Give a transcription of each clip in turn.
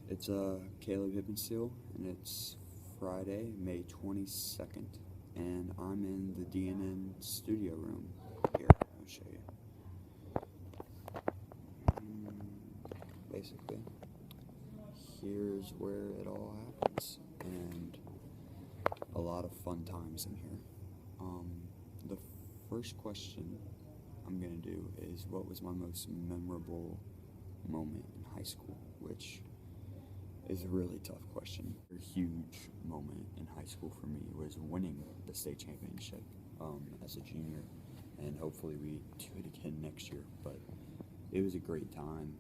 It's Caleb Hippensteel, and it's Friday, May 22nd, and I'm in the DNN studio room. Here, I'll show you. Basically, here's where it all happens, and a lot of fun times in here. The first question I'm going to do is, what was my most memorable moment in high school, which is a really tough question. A huge moment in high school for me was winning the state championship as a junior, and hopefully we do it again next year. But it was a great time.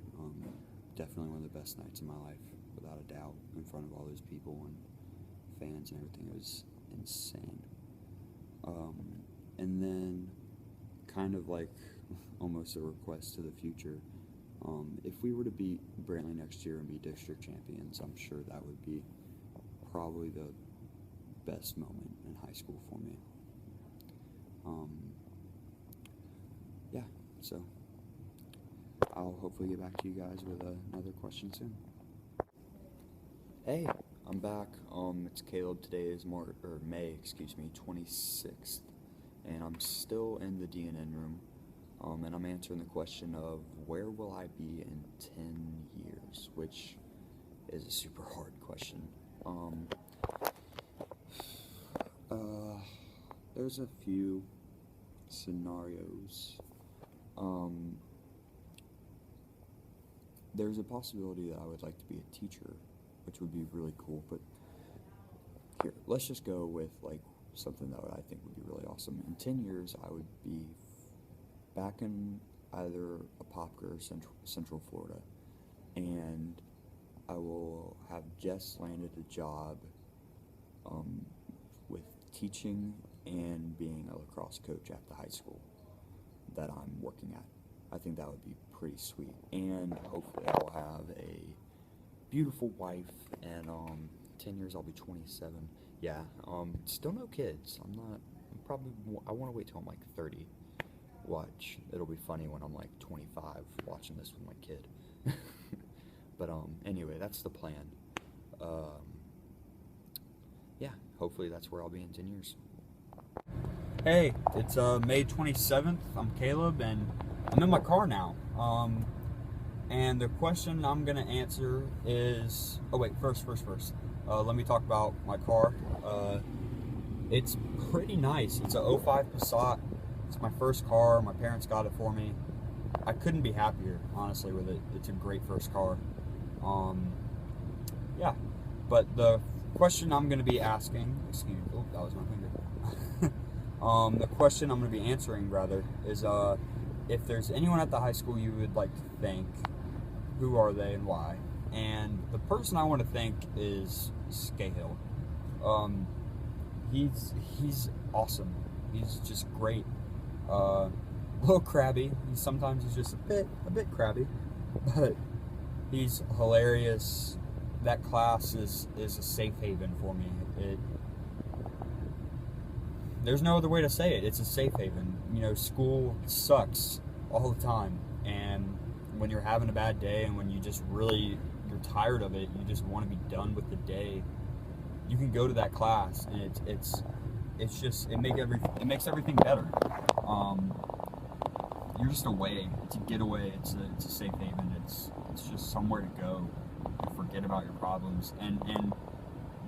Definitely one of the best nights of my life, without a doubt, in front of all those people and fans and everything. It was insane. And then, kind of like almost a request to the future, if we were to beat Brantley next year and be district champions, I'm sure that would be probably the best moment in high school for me. Yeah, so I'll hopefully get back to you guys with another question soon. Hey, I'm back. It's Caleb. Today is May 26th, and I'm still in the DNN room. And I'm answering the question of, where will I be in 10 years, which is a super hard question. There's a few scenarios. There's a possibility that I would like to be a teacher, which would be really cool, but here, let's just go with like something that I think would be really awesome. In 10 years, I would be back in either Apopka or Central Florida, and I will have just landed a job with teaching and being a lacrosse coach at the high school that I'm working at. I think that would be pretty sweet, and hopefully I'll have a beautiful wife, and 10 years I'll be 27. Yeah, still no kids. I want to wait till I'm like 30. Watch, it'll be funny when I'm like 25 watching this with my kid. But anyway, that's the plan. Yeah, hopefully that's where I'll be in 10 years. Hey, it's May 27th. I'm Caleb, and I'm in my car now. And the question I'm gonna answer is, first. Let me talk about my car. It's pretty nice. It's a 05 Passat. It's my first car. My parents got it for me. I couldn't be happier, honestly, with it. It's a great first car. Yeah. But the question I'm going to be asking, excuse me, that was my finger. The question I'm going to be answering, rather, is if there's anyone at the high school you would like to thank, who are they and why? And the person I want to thank is Scahill. He's awesome. He's just great. A little crabby. Sometimes he's just a bit crabby, but he's hilarious. That class is a safe haven for me. There's no other way to say it. It's a safe haven. You know, school sucks all the time, and when you're having a bad day and when you're tired of it, you just want to be done with the day, you can go to that class, and it makes everything better. You're just away. It's a getaway. It's a safe haven. It's just somewhere to go and forget about your problems. And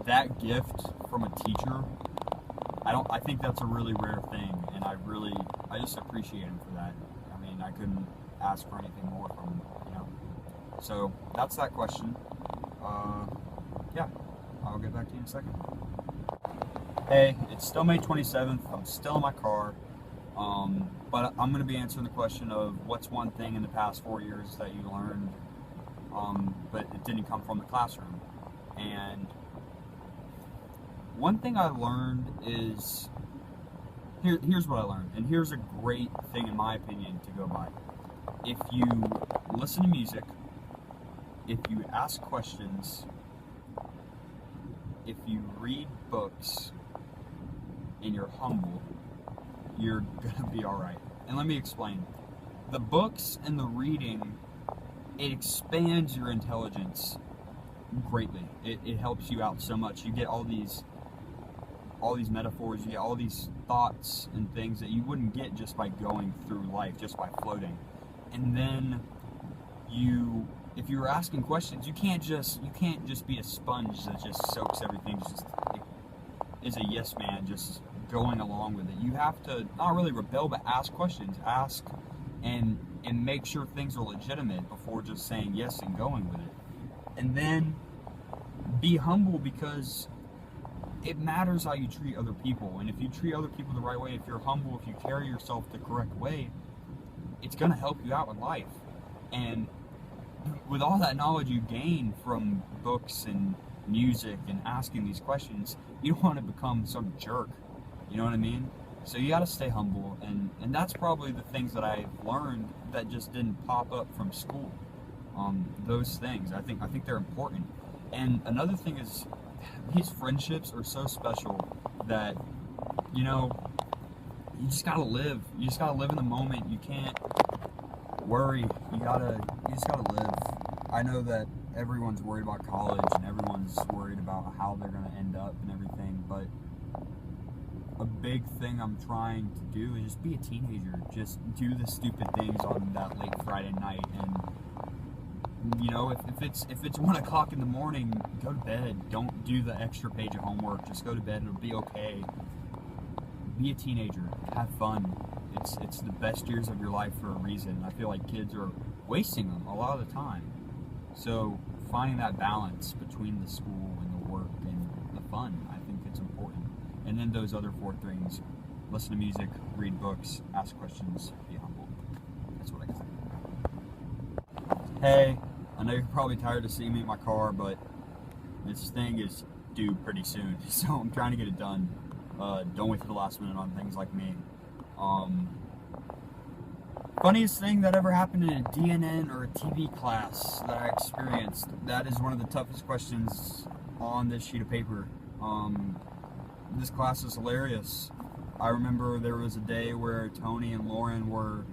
that gift from a teacher, I think that's a really rare thing, and I just appreciate him for that. I mean, I couldn't ask for anything more from him, you know. So that's that question. Yeah, I'll get back to you in a second. Hey, it's still May 27th. I'm still in my car. But I'm going to be answering the question of, what's one thing in the past 4 years that you learned, but it didn't come from the classroom. And one thing I learned is, here's what I learned, and here's a great thing in my opinion to go by. If you listen to music, if you ask questions, if you read books, and you're humble, you're gonna be alright. And let me explain. The books and the reading, it expands your intelligence greatly. It helps you out so much. You get all these metaphors, you get all these thoughts and things that you wouldn't get just by going through life, just by floating. And then if you were asking questions, you can't just be a sponge that just soaks everything, just is a yes man, just going along with it. You have to not really rebel, but ask questions, ask and make sure things are legitimate before just saying yes and going with it. And then be humble, because it matters how you treat other people. And if you treat other people the right way, if you're humble, if you carry yourself the correct way, it's going to help you out with life. And with all that knowledge you gain from books and music and asking these questions, you don't want to become some jerk. You know what I mean? So you got to stay humble, and that's probably the things that I've learned that just didn't pop up from school. Those things, I think they're important. And another thing is, these friendships are so special that, you know, you just gotta live. You just gotta live in the moment. You can't worry. You just gotta live. I know that everyone's worried about college and everyone's worried about how they're gonna end up and everything, but a big thing I'm trying to do is just be a teenager. Just do the stupid things on that late Friday night, and you know, if it's 1 o'clock in the morning, go to bed. Don't do the extra page of homework. Just go to bed. It'll be okay. Be a teenager. Have fun. It's the best years of your life for a reason. I feel like kids are wasting them a lot of the time. So finding that balance between the school and the work and the fun, I think it's important. And then those other 4 things: listen to music, read books, ask questions, be humble. That's what I got. Hey, I know you're probably tired of seeing me in my car, but this thing is due pretty soon, so I'm trying to get it done. Don't wait for the last minute on things like me. Funniest thing that ever happened in a DNN or a TV class that I experienced. That is one of the toughest questions on this sheet of paper. This class is hilarious. I remember there was a day where Tony and Lauren were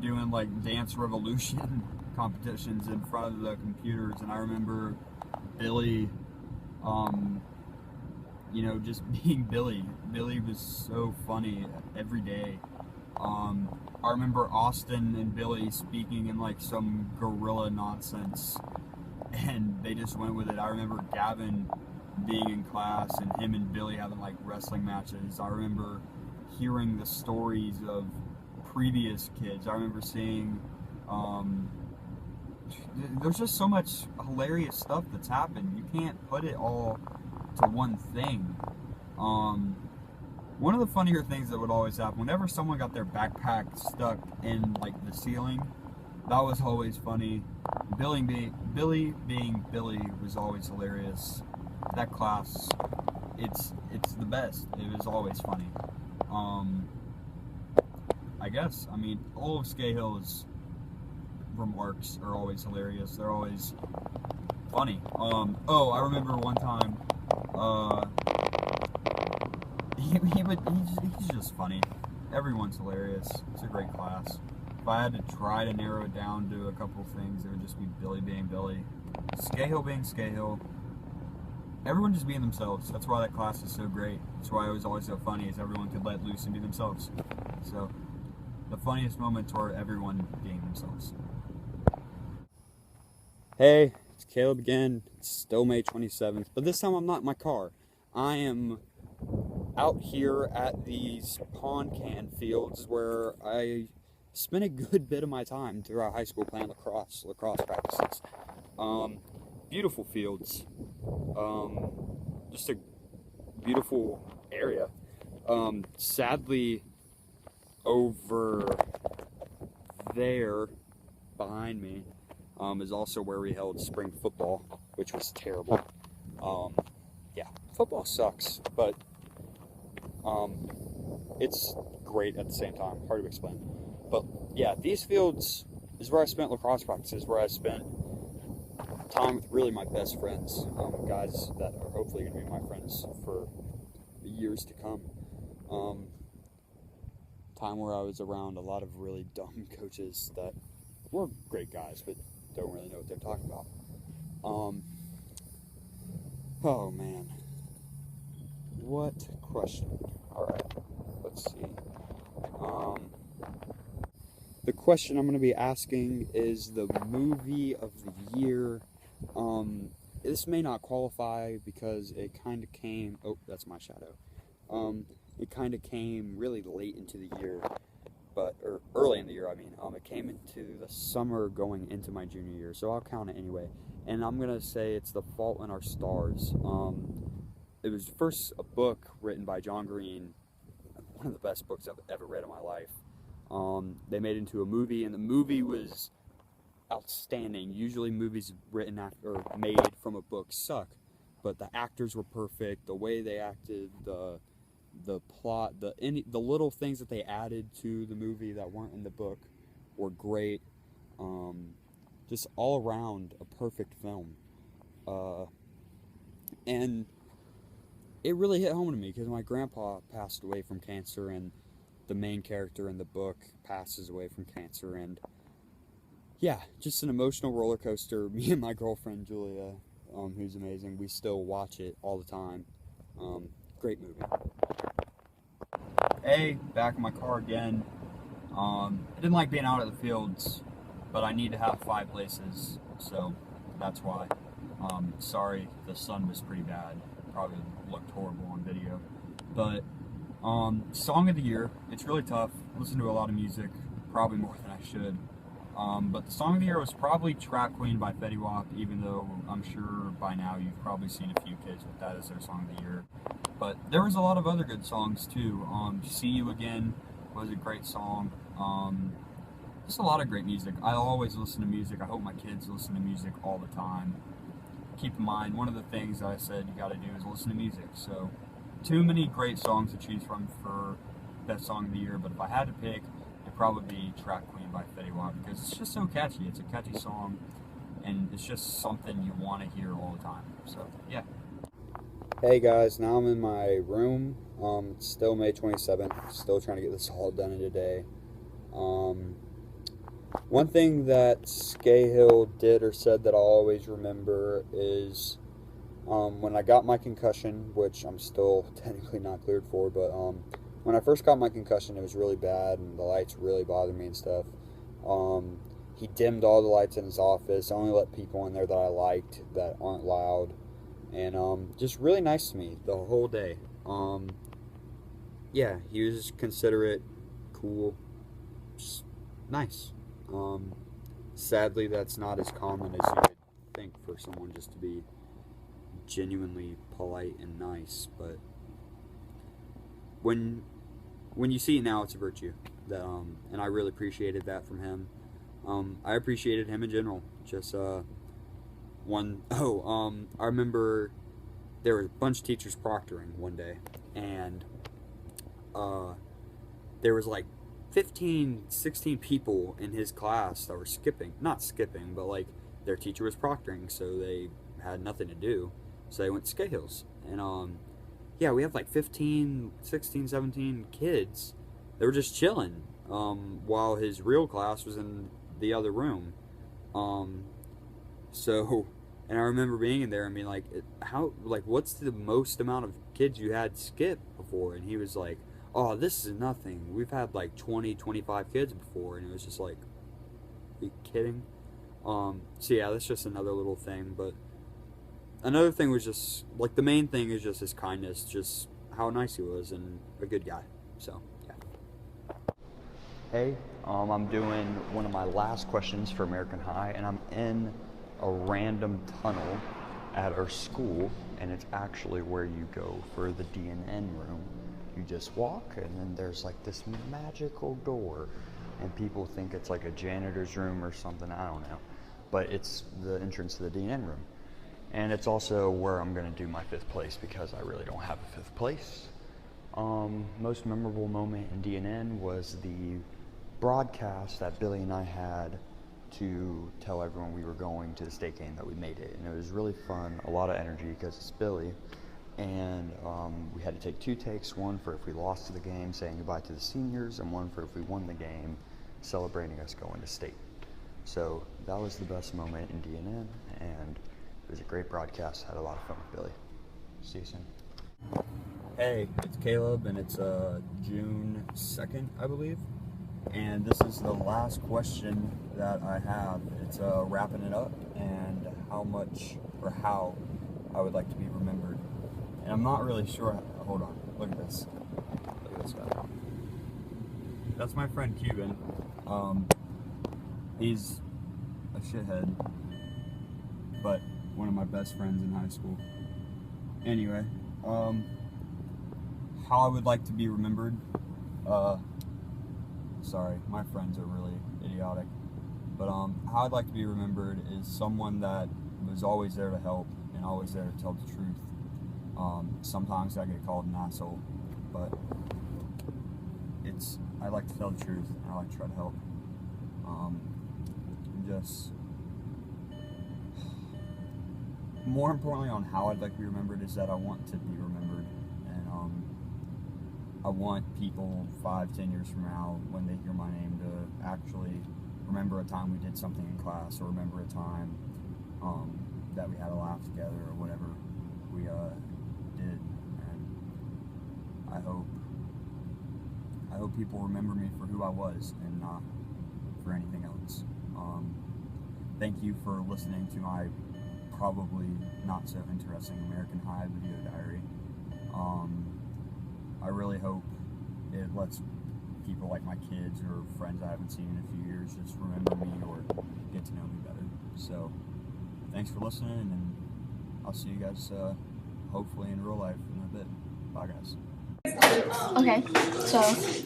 doing like Dance Revolution competitions in front of the computers, and I remember Billy, you know, just being Billy. Billy was so funny every day. I remember Austin and Billy speaking in like some gorilla nonsense, and they just went with it. I remember Gavin being in class and him and Billy having like wrestling matches. I remember hearing the stories of previous kids. I remember seeing, there's just so much hilarious stuff that's happened. You can't put it all to one thing. One of the funnier things that would always happen, whenever someone got their backpack stuck in like the ceiling, that was always funny. Billy being Billy was always hilarious. That class, it's the best. It was always funny. I guess, I mean, all of Scahill's remarks are always hilarious. They're always funny. I remember one time, he's just funny. Everyone's hilarious. It's a great class. If I had to try to narrow it down to a couple things, it would just be Billy being Billy, Scahill being Scahill, everyone just being themselves. That's why that class is so great. That's why it was always so funny, is everyone could let loose and be themselves. So the funniest moments were everyone being themselves. Hey, it's Caleb again. It's still May 27th, but this time I'm not in my car. I am out here at these pond can fields where I spent a good bit of my time throughout high school playing lacrosse practices. Beautiful fields. Just a beautiful area. Sadly, over there behind me is also where we held spring football, which was terrible. Yeah, football sucks, but it's great at the same time. Hard to explain. But yeah, these fields is where I spent lacrosse practices, where I spent time with really my best friends, guys that are hopefully going to be my friends for years to come. Time where I was around a lot of really dumb coaches that were great guys, but don't really know what they're talking about. Oh man, what question? All right, let's see. Um, the question I'm going to be asking is the movie of the year. This may not qualify because it kind of came. Oh, that's my shadow. It kind of came really late into the year, or early in the year. I mean, it came into the summer going into my junior year, so I'll count it anyway. And I'm gonna say it's The Fault in Our Stars. It was first a book written by John Green, one of the best books I've ever read in my life. They made it into a movie, and the movie was outstanding. Usually, movies written or made from a book suck, but the actors were perfect. The way they acted, the plot, the little things that they added to the movie that weren't in the book were great. Just all around a perfect film, and it really hit home to me because my grandpa passed away from cancer, and the main character in the book passes away from cancer, and yeah, just an emotional roller coaster. Me and my girlfriend Julia, who's amazing, we still watch it all the time. Great movie. Hey, back in my car again. I didn't like being out at the fields, but I need to have 5 places, so that's why. Sorry, the sun was pretty bad. Probably looked horrible on video. But song of the year, it's really tough. I listen to a lot of music, probably more than I should. But the song of the year was probably Trap Queen by Fetty Wap, even though I'm sure by now you've probably seen a few kids with that as their song of the year. But there was a lot of other good songs too. See You Again was a great song. Just a lot of great music. I always listen to music. I hope my kids listen to music all the time. Keep in mind, one of the things that I said you gotta do is listen to music. So, too many great songs to choose from for best song of the year, but if I had to pick, it'd probably be Trap Queen by Fetty Wap because it's just so catchy. It's a catchy song, and it's just something you want to hear all the time. So, yeah. Hey guys, now I'm in my room. It's still May 27th. Still trying to get this all done in a day. One thing that Scahill did or said that I'll always remember is when I got my concussion, which I'm still technically not cleared for, but when I first got my concussion, it was really bad and the lights really bothered me and stuff. He dimmed all the lights in his office, only let people in there that I liked that aren't loud, and just really nice to me the whole day. Yeah, he was considerate, cool, just nice. Sadly, that's not as common as you would think for someone just to be genuinely polite and nice, but when you see it now, it's a virtue. That and I really appreciated that from him. I appreciated him in general. Just I remember there was a bunch of teachers proctoring one day, and there was like 15, 16 people in his class that were not skipping, but like their teacher was proctoring, so they had nothing to do. So they went to Scahills. And yeah, we have like 15, 16, 17 kids. They were just chilling while his real class was in the other room. And I remember being in there and being like, what's the most amount of kids you had skip before? And he was like, oh, this is nothing. We've had like 20, 25 kids before. And it was just like, are you kidding? So yeah, that's just another little thing. But another thing was just, like, the main thing is just his kindness, just how nice he was and a good guy. So, yeah. Hey, I'm doing one of my last questions for American High, and I'm in a random tunnel at our school, and it's actually where you go for the D&N room. You just walk, and then there's like this magical door, and people think it's like a janitor's room or something, I don't know. But it's the entrance to the D&N room. And it's also where I'm going to do my 5th place because I really don't have a 5th place. Most memorable moment in D&N was the broadcast that Billy and I had to tell everyone we were going to the state game, that we made it. And it was really fun, a lot of energy because it's Billy. And we had to take 2 takes, one for if we lost to the game, saying goodbye to the seniors, and one for if we won the game, celebrating us going to state. So that was the best moment in D&N, and it was a great broadcast. Had a lot of fun with Billy. See you soon. Hey, it's Caleb, and it's June 2nd, I believe. And this is the last question that I have. It's wrapping it up, and how I would like to be remembered. And I'm not really sure. Hold on, look at this. Look at this guy. That's my friend Cuban. He's a shithead, but one of my best friends in high school. Anyway, how I would like to be remembered. Sorry, my friends are really idiotic. But how I'd like to be remembered is someone that was always there to help and always there to tell the truth. Sometimes I get called an asshole, but I like to tell the truth and I like to try to help. Just more importantly on how I'd like to be remembered is that I want to be remembered, and I want people 5-10 years from now, when they hear my name, to actually remember a time we did something in class, or remember a time that we had a laugh together, or whatever we did. And I hope people remember me for who I was and not for anything else. Thank you for listening to my probably not so interesting American High video diary. I really hope it lets people like my kids or friends I haven't seen in a few years just remember me or get to know me better. So thanks for listening, and I'll see you guys hopefully in real life in a bit. Bye guys. Okay, so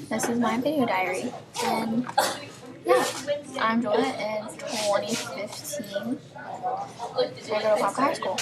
this is my video diary, and yeah, I'm Joanna in 2015. I go to Parker High School.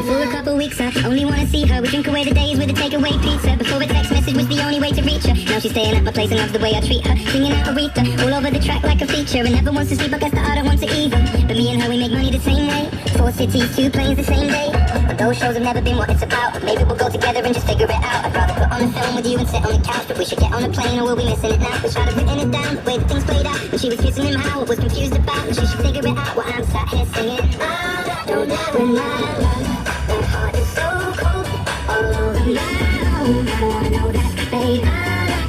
For a couple weeks I only wanna see her. We drink away the days with a takeaway pizza. Before a text message was the only way to reach her. Now she's staying at my place and loves the way I treat her. Singing out Aretha all over the track like a feature. And never wants to sleep, I guess that I don't want to either. But me and her, we make money the same way. 4 cities, 2 planes the same day. But those shows have never been what it's about. Maybe we'll go together and just figure it out. I'd rather put on a film with you and sit on the couch. But we should get on a plane or we'll be missing it now. We tried to written it down, the way that things played out. When she was kissing him, how I was confused about. And she should figure it out while I'm sat here singing. I don't know when my love, that heart is so cold. All over my own, I wanna know that, babe. I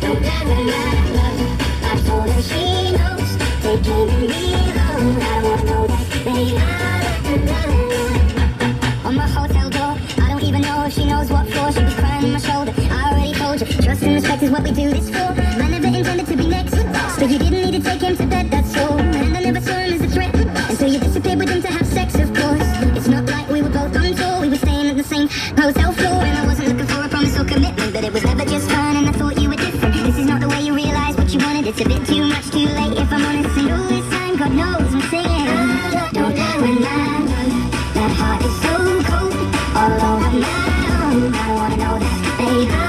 don't know when my love, I told her she knows. Taking me home, I wanna know that, babe. I don't know. On my hotel door, I don't even know if she knows what floor. She was crying on my shoulder, I already told you. Trust and respect is what we do this for. I never intended to be next, but you didn't need to take him to bed, that's all. And I never saw him as a threat, until you disappeared with him to have sex, of course. It's not like we were both on tour, we were staying at the same hotel floor. And I wasn't looking for a promise or commitment, but it was never just fun and I thought you were different. This is not the way you realize what you wanted, it's a bit too much too late if I'm honest. And all this time, God knows I'm singing. I don't know when my love, that heart is so cold. All over my own, I wanna know that, babe. I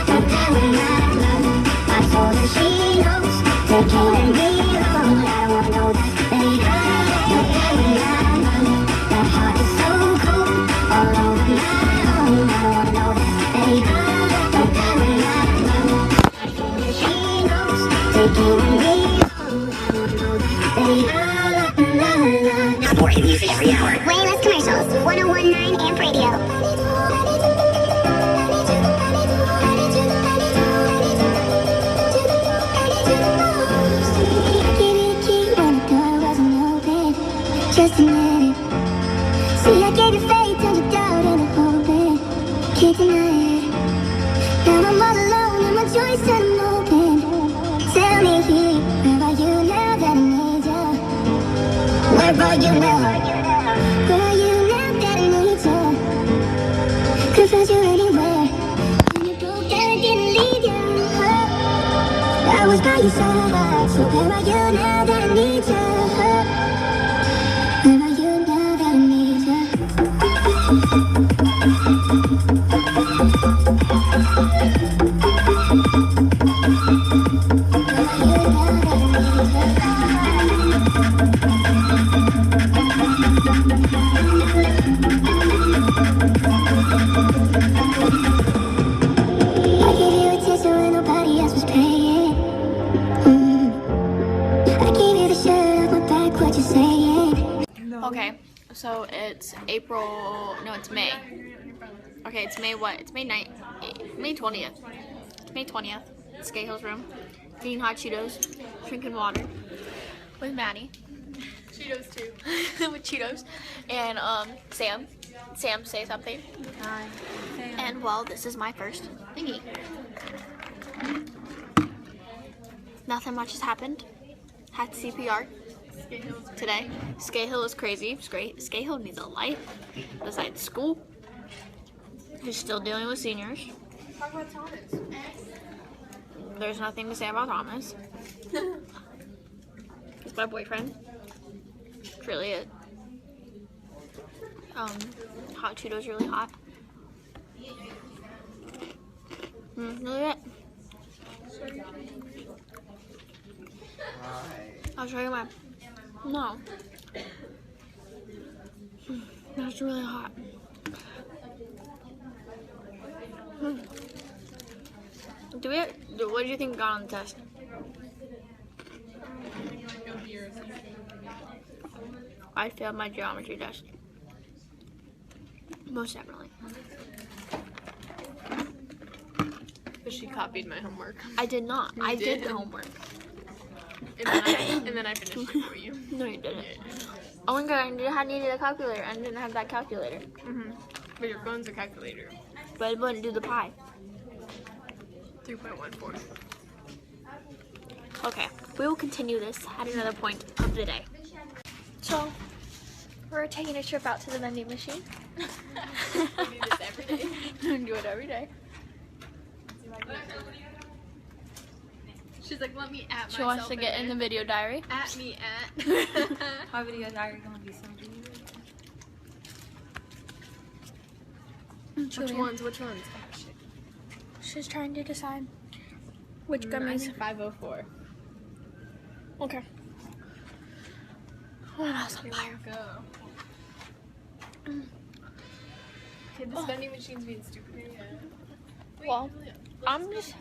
don't know when my love, I told her she knows. Taking me home, I wanna know that, babe. I don't know when my love, that heart is so cold. All over my own, I wanna know that, babe. I don't know when my love, I told her she knows. Taking me home, I wanna know that, babe. More hit music every hour. Way less commercials. 1019 Amp Radio. Just a minute. See, I gave you faith, turned you doubt into hoping. Can't deny it. Now I'm all alone and my joys turn open. Tell me, where are you now that I need you? Where are you now? Where are you now that I need you? Could've found you anywhere. When you broke down, I didn't leave you. I was by your side. So where are you now that I need you? Where are you now that I need you? Where are you now that I need you? Okay, so it's April. No, it's May. Okay, it's May what? It's May 20th. May 20th. Skate Hill's room. Eating hot Cheetos, drinking water with Maddie. Cheetos too. With Cheetos. And Sam. Sam, say something. Hi. And well, this is my first thingy. Nothing much has happened. Had CPR today. Skate Hill is crazy. It's great. Skate Hill needs a life besides school. He's still dealing with seniors. Talk about Thomas. There's nothing to say about Thomas. He's my boyfriend. That's really it. Hot Cheetos really hot. Really it. I'll show you my. No. That's really hot. What do you think got on the test? I failed my geometry test. Most definitely. But she copied my homework. I did not. I did the homework. And then I finished it for you. No, you didn't. Oh my god, I needed a calculator. I didn't have that calculator. But your phone's a calculator. But it wouldn't do the pi. 3.14. Okay, we will continue this at another point of the day. So, we're taking a trip out to the vending machine. We do this every day. We do it every day. She's like, let me at She wants to get in the video diary. At me at. My video diary gonna be so weird. Which ones? Oh, shit. She's trying to decide which I gummies. think 504. Okay. What else on Here fire? we go. Okay, this vending machine's being stupid. Wait, Well, Julia, I'm just.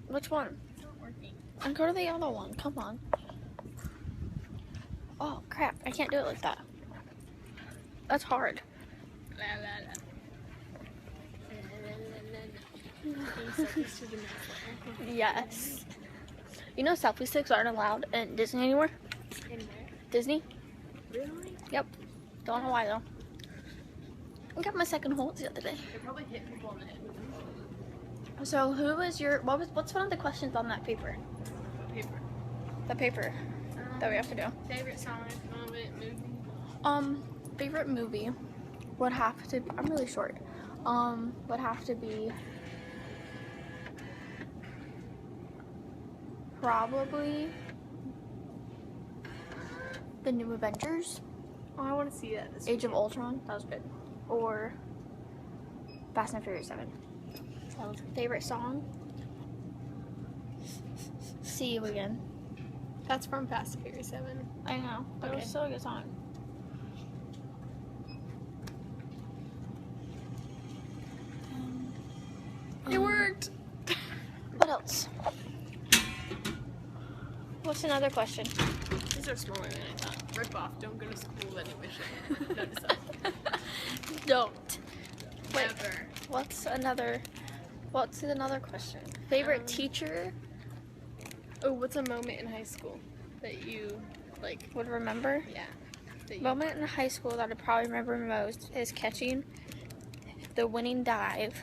Which one? it's not working. And go to the other one. Come on. Oh crap! I can't do it like that. That's hard. La, la, la. Can you set this to the next level? Yes. You know selfie sticks aren't allowed in Disney anymore? In there? Disney? Really? Yep. Don't know why though. I got my second hole the other day. They probably hit people on the head with them. So who was your what's one of the questions on that paper? Paper. The paper that we have to do. Favorite song, moment, movie? Favorite movie would have to I'm really short. Would have to be probably the new Avengers, Oh, I want to see that. Age of Ultron, that was good. Or Fast and Furious 7. Favorite song? See You Again. That's from Fast and Furious 7. I know, but it was Okay. still a good song. It worked! What else? What's another question? These are smaller than I thought. Rip off. Don't go to school anyway. Notice that. Don't. Wait, Never. what's another question? Favorite teacher Oh, what's a moment in high school that you, like, would remember? yeah. That you, Moment in high school that I probably remember most is catching the winning dive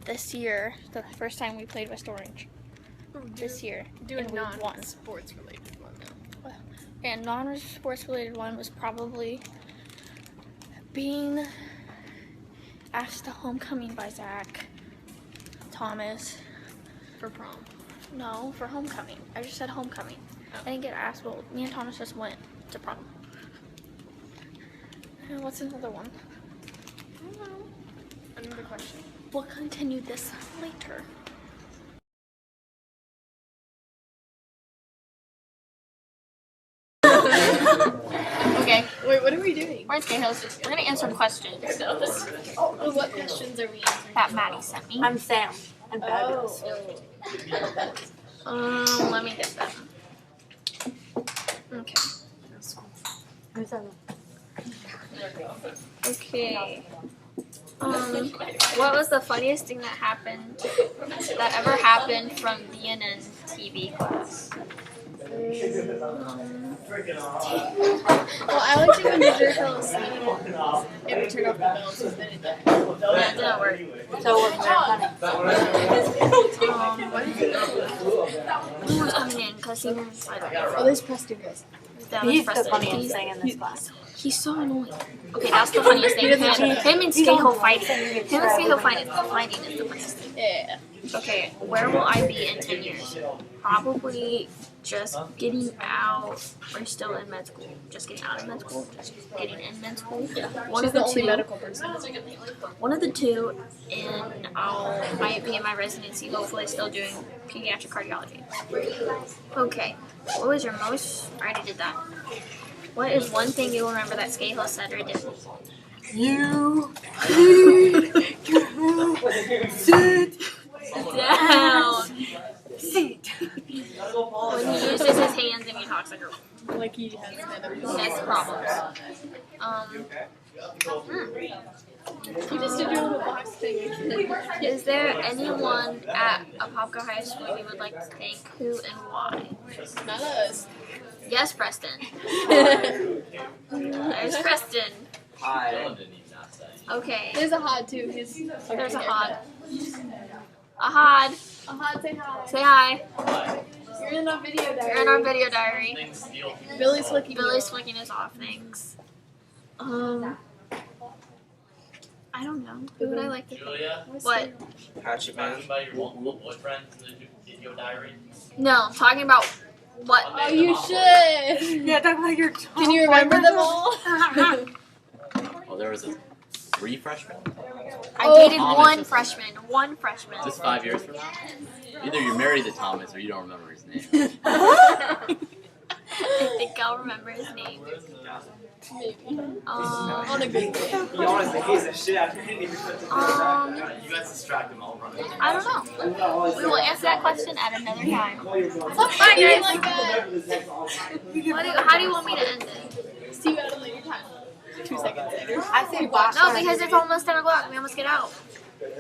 this year, the first time we played West Orange. This year. do a and we won. non-sports related one, though. And non-sports related one was probably being asked to homecoming by Zach, Thomas. For prom. No, for homecoming. I just said homecoming. I didn't get asked. Well, me and Thomas just went to prom. And what's another one? I don't know. Another question. We'll continue this later. Okay, Wait, what are we doing? we're in Skate Hills. We're gonna answer questions Oh, what questions are we answering? that Maddie sent me. I'm Sam. I'm fabulous. Let me get them. Okay. Okay. What was the funniest thing that ever happened from BNN TV class? Well, I like to when Ginger fell asleep and we turned off the bells so that it died. Yeah, it didn't work. So it wasn't very funny. Everyone's coming in because he was like, Oh, there's Preston guys. He's the funniest thing in this class. He's so annoying. Okay, that's the funniest thing. Him and Skeho fighting. Him and Skeho fighting is the funniest thing. Yeah. Okay, where will I be in 10 years? Probably just getting out, or still in med school. Just getting out of med school, just getting in med school. One She's of the the only two. medical person. One of the two, and I might be in my residency, hopefully still doing pediatric cardiology. Okay, what was your most, I already did that. What is one thing you remember that Skeho said or did? You Sit down. sit. When he uses his hands and he talks like Like he has medical. he has problems. You just did your little box thing. Is there anyone at Apopka High School you would like to thank? Who and why? Not us. Yes, Preston. There's Preston. Hi. Okay. There's a Hod too. There's a Hod. A Hod. A Hod, say hi. Say hi. You're in our video diary. You're in our video diary. Billy's flicking. Billy's flicking us off. Thanks. I don't know. Who would I like to thank? Julia, What? Hatchet Man. talking about your multiple boyfriends in the video diary. No, talking about what? Oh, you should. Yeah, talk about your. Can you remember them all? Oh, there was 3 freshmen. I dated one freshman. One freshman. Is this 5 years from now? Either you're married to Thomas or you don't remember his name. I think I'll remember his name. Maybe. On a good day. You honestly hate the shit out of me. You guys distract him, I'll run it. I don't know. We will answer that question at another time. Stop Bye, fighting guys. like that. How do you want me to end it? See you at a later time. 2 seconds later. I say watch. No, because it's almost 10 o'clock. We almost get out.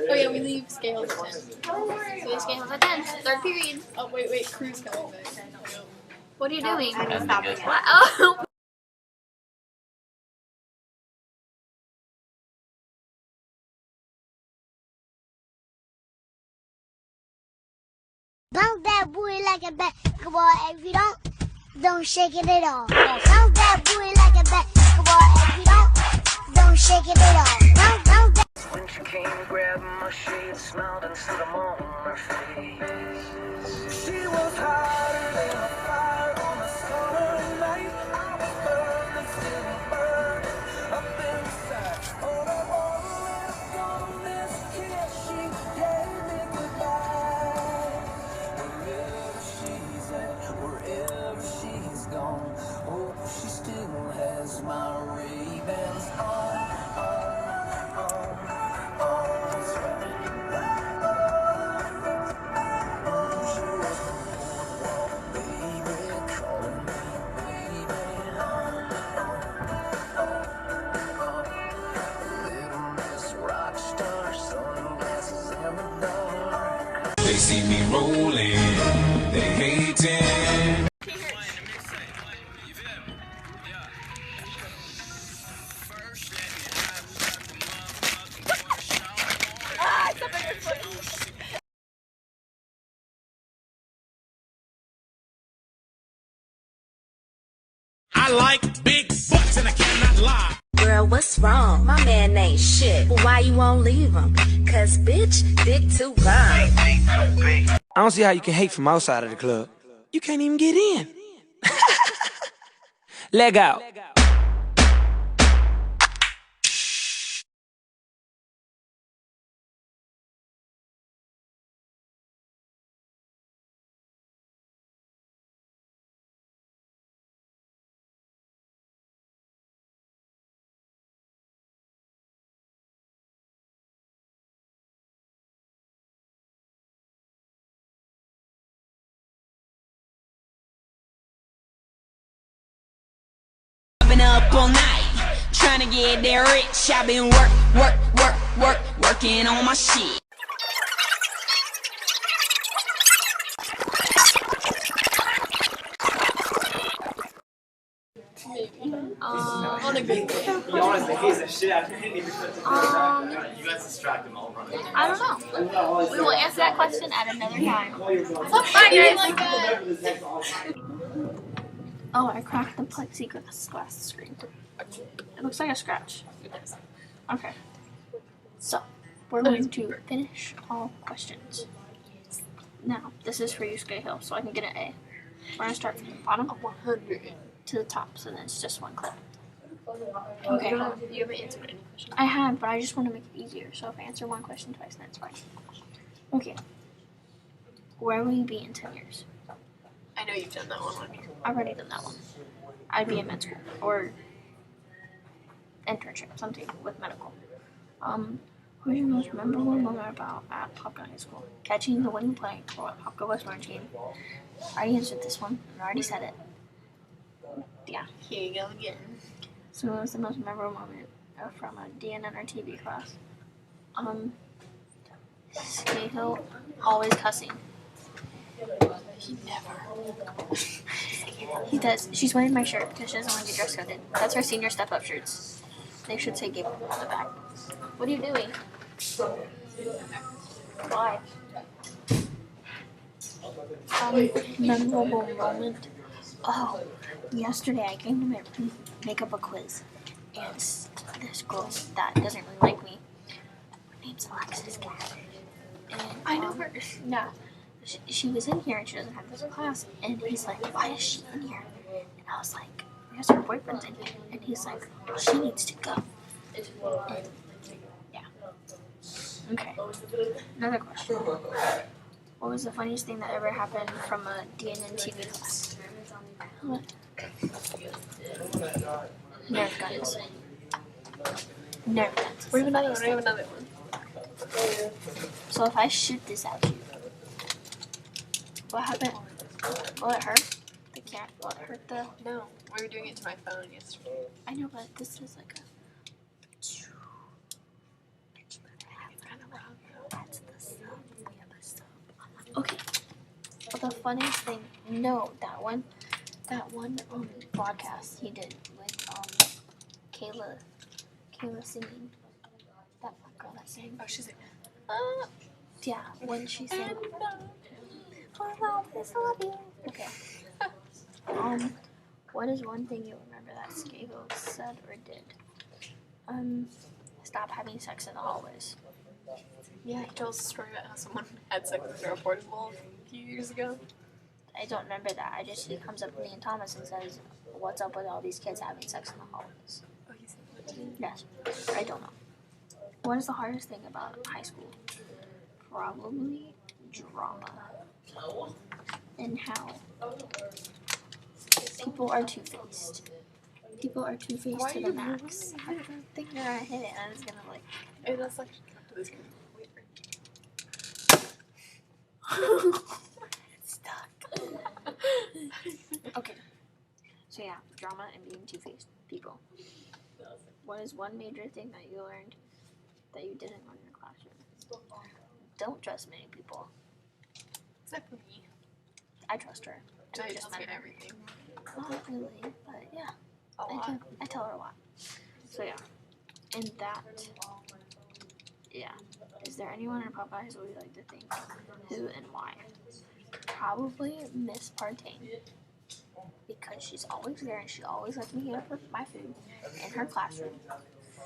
Oh yeah, we leave scales at 10. So this game was at 10. Third period. Oh wait, Crew's coming back. What are you doing? I know, stop it. What? Oh. Bounce that booty like a basketball. If you don't shake it at all. Bounce that booty like a basketball. If you don't shake it at all. Bounce that. When she came and grabbed my shade, smiled and set them on her face. She was hotter than a fire on a summer night. I was burning, still burning up inside. Oh, the water is gone, this kiss she gave me goodbye. Wherever she's at, wherever she's gone, oh, she still has my Ray-Bans on. They see me rolling, they hating. I like big butts and I cannot lie. Girl, what's wrong? My man ain't shit. Well, why you won't leave him? Cause bitch, dick too long. I don't see how you can hate from outside of the club. You can't even get in. Leg out. up all night, trying to get that rich. I've been working on my shit. On a good day. You honestly hate the shit out of me. You guys distract him. I'll run it. I don't know. We will answer that question at another time. Bye, guys. Like that. Oh, I cracked the plexiglass screen. It looks like a scratch. Okay. So, we're going to finish all questions. Now, this is for you, Sky Hill, so I can get an A. We're going to start from the bottom 100. to the top, so then it's just one clip. Okay. You haven't answered any questions. I have, but I just want to make it easier, so if I answer one question twice, then it's fine. Okay. Where will you be in 10 years? I know you've done that one on here. I've already done that one. I'd be in med school or internship, something with medical. Who's your most memorable moment about at Popka High School? Catching the winning play for what Popka was team. I already answered this one. I already said it. Yeah. Here you go again. So what was the most memorable moment from a DNN or TV class? Scahill always cussing. He never. He does. She's wearing my shirt because she doesn't want to get dress coded. That's her senior step up shirts. They should say "Game" on the back. What are you doing? Why? Memorable moment. Oh, yesterday I came to make up a quiz, and this girl that doesn't really like me, her name's Alexis Cat. And I know her. Yeah. She was in here and she doesn't have this class, and he's like, why is she in here? And I was like, because her boyfriend's in here, and he's like, she needs to go. And yeah. Okay. Another question. What was the funniest thing that ever happened from a DNN TV class? What? Nerf guns. Nerf guns. We have another one. We have another one. So if I shoot this at you, what happened? Will it hurt? The cat? Will it hurt the? No, we were doing it to my phone yesterday. I know, but this is like a. It's kind of loud though. That's the sub. We have a sub. Okay. But the funniest thing, no, that one broadcast he did with Kayla singing. That one girl that sang. Oh, she's like, yeah, when she sang. Okay. What is one thing you remember that Skavo said or did? Stop having sex in the hallways. yeah, he told us a story about how someone had sex with a portable a few years ago. I don't remember that. He comes up to me and Thomas and says, "What's up with all these kids having sex in the hallways?" Oh, he said that to me. Yes. I don't know. What is the hardest thing about high school? Probably drama. And how people are two-faced. People are two-faced Why to are the you max. I don't think you're gonna hit it. I'm just gonna like. Hey, let's like talk to this guy. It's stuck. Okay. So yeah, drama and being two-faced people. What is one major thing that you learned that you didn't learn in your classroom? Don't trust many people. Except for me. I trust her. And I just just met her. everything. Not really, but yeah. A lot. I tell her a lot. So yeah. And that, yeah. Is there anyone in Popeyes who would like to thank? Who and why? Probably Miss Partain. Because she's always there and she always lets me heat up my food in her classroom.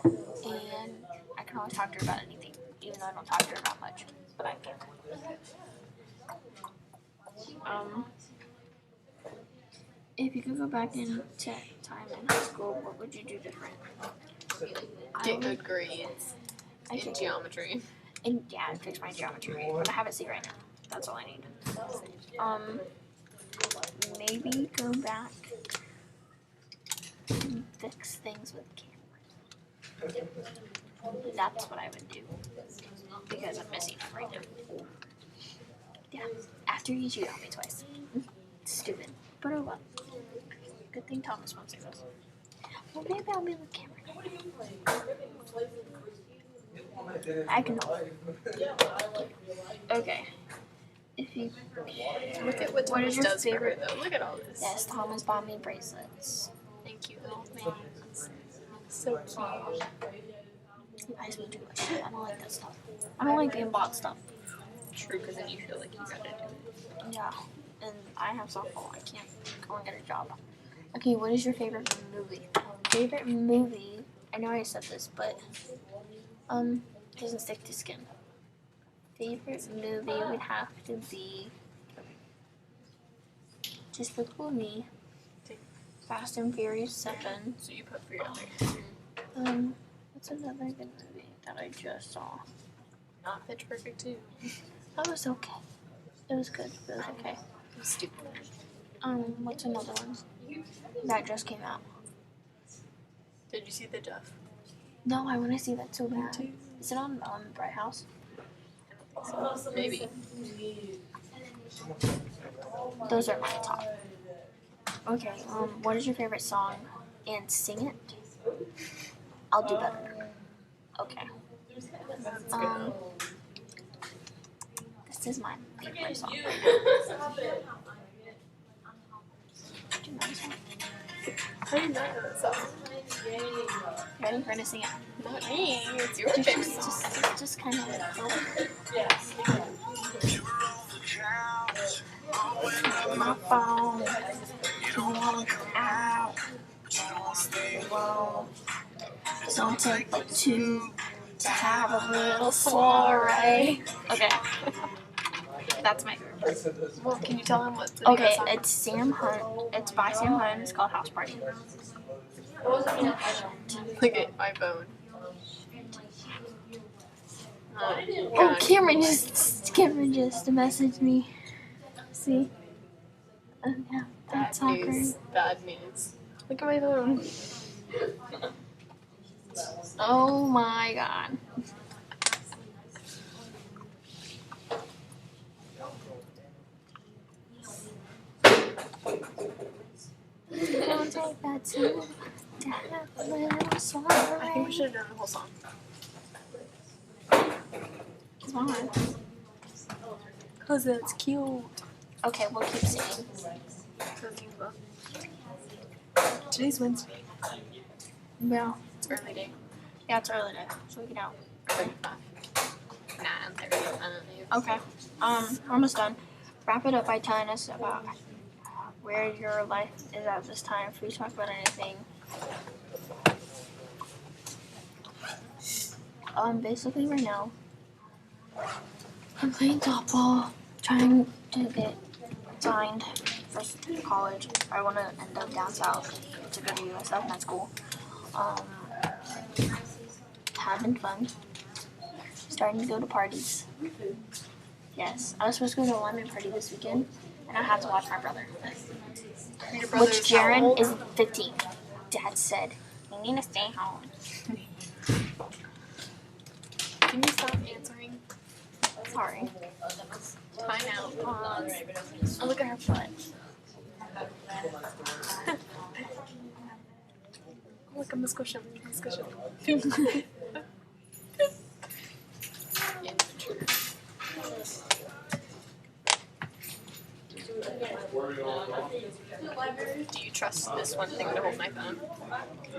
And I can always talk to her about anything, even though I don't talk to her about much. But I can. If you could go back in time in high school, what would you do different? Get good grades I in get geometry. And yeah, I'd fix my geometry grade, but I have it C right now. That's all I need. Maybe go back and fix things with cameras. That's what I would do. Because I'm missing it right now. Yeah, after you cheat on me twice. Stupid. But oh well. Good thing Thomas won't say this. Well, maybe I'll be the camera. I can hold it. Okay. If you Look at what Thomas does for her, though. Look at all this. Yes, Thomas bought me bracelets. Thank you, little man. So cute. He buys me too much shit. I don't like that stuff. I don't like being bought stuff. True, because then you feel like you gotta do it. Yeah, and I have softball. I can't go and get a job. Okay, what is your favorite movie? Favorite movie? I know I said this, but doesn't stick to skin. Favorite movie would have to be just look for me. Fast and Furious 7. So you put for your other. What's another good movie that I just saw? Not Pitch Perfect 2. That was okay. It was good. It was okay. It was stupid. What's another one that just came out? Did you see The Duff? No, I want to see that so bad. Is it on Bright House? So, maybe. Those are my top. Okay, what is your favorite song? And sing it? I'll do better. Okay. This is my favorite song. Do you know this one? I didn't know that song. Ready? We're gonna sing it. Not me. It's your favorite song. Just kind of like go. My phone. You wanna come out? Stay alone. Don't take but two to have a little soiree. Okay. That's my favorite. Well, can you tell him what's the Okay, song? it's Sam Hunt. It's by Sam Hunt. It's called House Party. Look at my phone. Oh, Cameron just messaged me. See? Yeah, that's awkward. News. Bad news. Look at my phone. Oh my god. Don't take that too to have a little soiree. I think we should have done the whole song. Why? Because it's cute. Okay, we'll keep singing. Today's Wednesday. Yeah. It's early day. Yeah, it's early day, so we can out. 35. 9:30. Okay. We're almost done. Wrap it up by telling us about where your life is at this time. If we talk about anything. Basically right now, I'm playing softball, trying to get signed for college. I want to end up down south to go to USF med school. Having fun. Starting to go to parties. Yes, I was supposed to go to a lemon party this weekend, and I had to watch my brother. Which Jaren is 15. Dad said, "You need to stay home." Can you stop answering? Sorry. Time out. Pause. Oh, look at her butt. Look, I'm gonna squish him. Do you trust this one thing to hold my phone?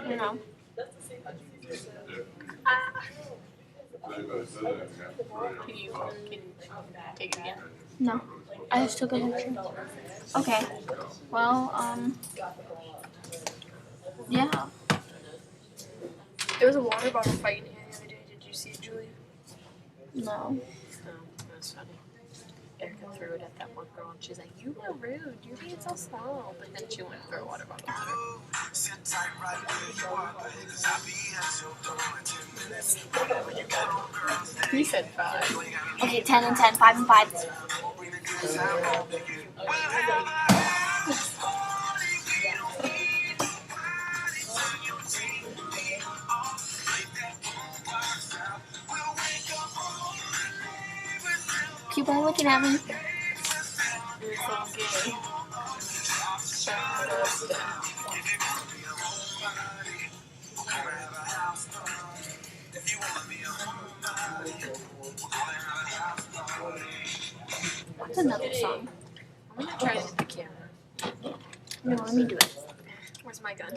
No. Can you take it again? No. I just took a picture. Okay. Well, yeah. There was a water bottle fight in here the other day. Did you see it, Julia? No. Oh, that was funny. Erica threw it at that one girl and she's like, "You were rude. You're being so slow." But then she went and threw a water bottle at her. He said 5. Okay, 10 and 10, 5 and 5. Cute boy looking at me. You're so gay. What's another song? I'm gonna try to hit the camera. No, let me do it. Where's my gun?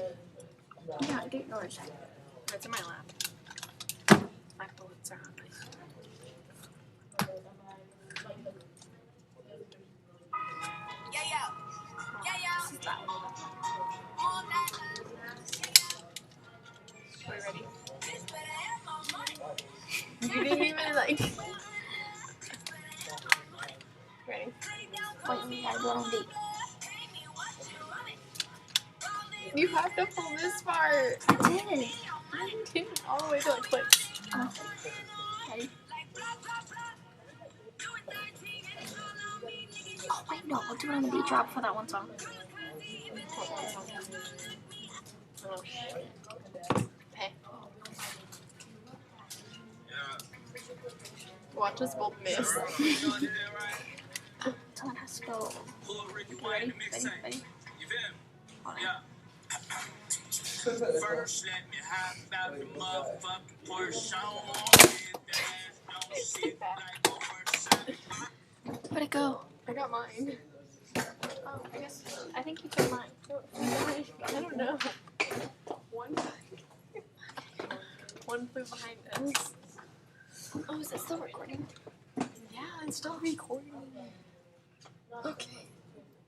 Yeah, get yours. It's in my lap. My bullets are on my. Are we ready? You didn't even like. Ready? Wait, we gotta go on deep. You have to pull this part. I did. You didn't all the way to the clip. Oh. Ready? Oh, wait, no. We'll do it on the beat drop for that one song. Oh. Hey. Watch us both miss. Someone has to go. Ready? Ready? Hold on. First, let me hop out the motherfucking Porsche. I don't want it. Where'd it go? I got mine. Oh, I think you took mine. I don't know. One flew behind us. Oh, is it still recording? Yeah, it's still recording. Okay.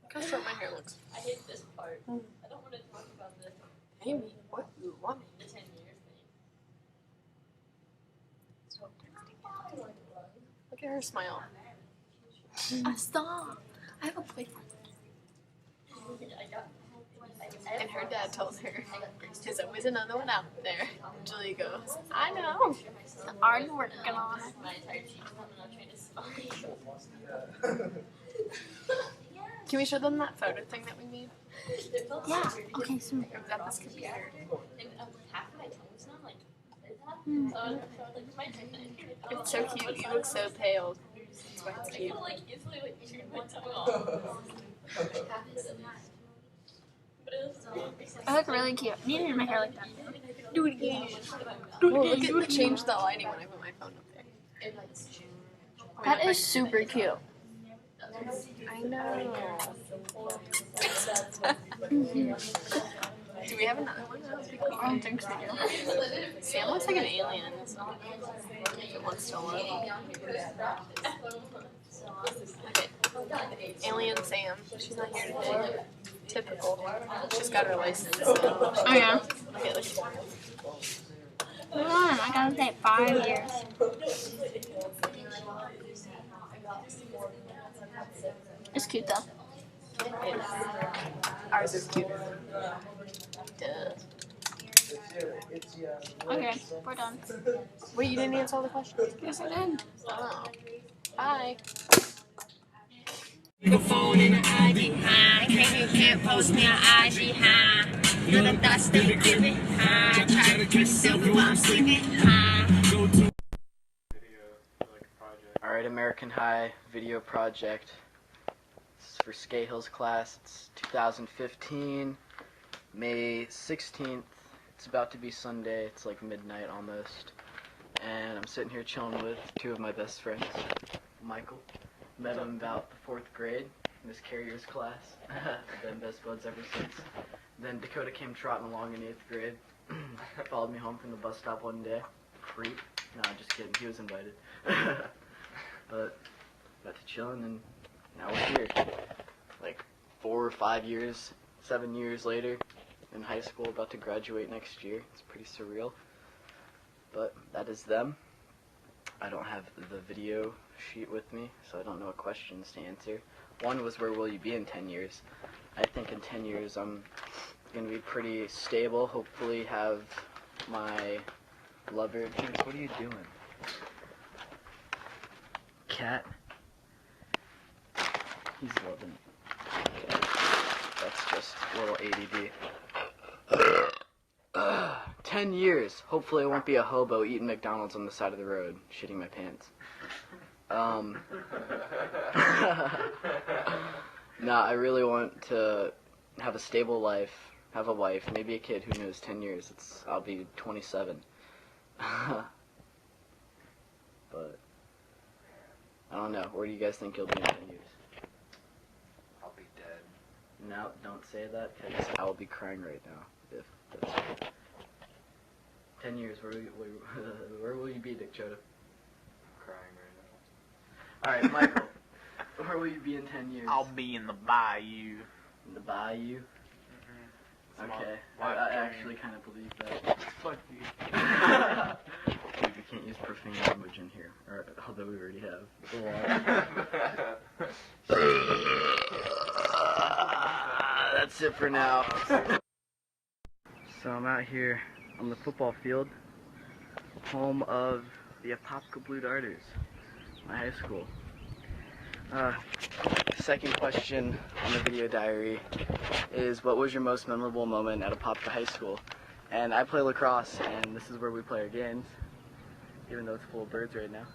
Look how short my hair looks. I hate this part. I don't want to talk about this. Amy, what you want? The 10 years thing. Look at her smile. Stop. I have a boyfriend. And her dad tells her, there's always another one out there. Julie goes, I know. Already working on it. My entire cheek I'm not trying to Can we show them that photo thing that we made? Yeah. Okay, so At this computer. half of my tongue's not like this. Like my tongue. It's so cute. You look so pale. That's why it's cute. Like easily like chewed my tongue off. I look really cute. I need to do my hair like that. Do it again. Look at change the lighting when I put my phone up there. That is super cute. I know. Do we have another one? I don't think so. Sam looks like an alien. So if it wants to look. Okay. Alien Sam. She's not here today. Typical. She's got her license. Oh yeah. Okay, look. Hold on, I gotta take 5 years. It's cute though. Ours is cute. Duh. Okay, we're done. Wait, you didn't answer all the questions? Yes, I did. Oh. Bye. Your phone in the ID, huh? You can't post me on IG, huh? You're the thoughts that you give it, huh? Try to catch yourself while I'm sleeping, huh? Alright, American High video project. This is for Scahill's class. It's 2015, May 16th. It's about to be Sunday. It's like midnight almost. And I'm sitting here chilling with two of my best friends. Michael. Met him about the 4th grade in his carrier's class. Been best buds ever since. Then Dakota came trotting along in 8th grade. Followed me home from the bus stop one day. Creep. No, just kidding. He was invited. But got to chilling and now we're here. Like 4 or 5 years, 7 years later in high school, about to graduate next year. It's pretty surreal. But that is them. I don't have the video sheet with me, so I don't know what questions to answer. One was, where will you be in 10 years? I think in 10 years I'm going to be pretty stable, hopefully have my lover. James, what are you doing? Cat? He's loving it. That's just a little ADD. 10 years. Hopefully I won't be a hobo eating McDonald's on the side of the road, shitting my pants. Nah, I really want to have a stable life, have a wife, maybe a kid, who knows, 10 years. I'll be 27. but I don't know. Where do you guys think you'll be in 10 years? I'll be dead. No, don't say that, because I will be crying right now if that's true. 10 years, where will you be, Dick Choda? Crying right now. Alright, Michael, where will you be in 10 years? I'll be in the bayou. In the bayou? Okay, I actually kind of believe that. Fuck you. Dude, we can't use profane language in here, or, although we already have. That's it for now. So I'm out here on the football field, home of the Apopka Blue Darters, my high school. Second question on the video diary is, what was your most memorable moment at Apopka High School? And I play lacrosse, and this is where we play our games, even though it's full of birds right now.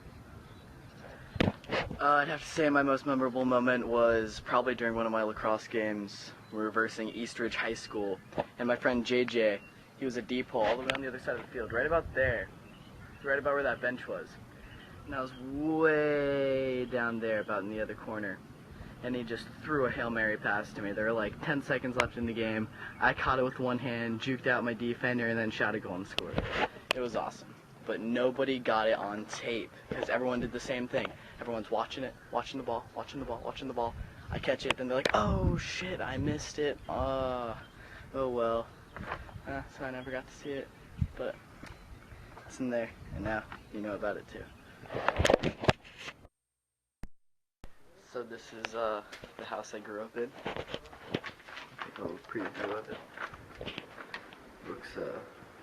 I'd have to say my most memorable moment was probably during one of my lacrosse games. We were versing Eastridge High School, and my friend JJ, he was a deep hole all the way on the other side of the field, right about there, right about where that bench was. And I was way down there, about in the other corner. And he just threw a Hail Mary pass to me. There were like 10 seconds left in the game. I caught it with one hand, juked out my defender, and then shot a goal and scored. It was awesome. But nobody got it on tape, because everyone did the same thing. Everyone's watching it, watching the ball, watching the ball, watching the ball. I catch it, then they're like, oh shit, I missed it. Oh well. So I never got to see it. But it's in there, and now you know about it too. So this is the house I grew up in. I think I'll preview of it. Looks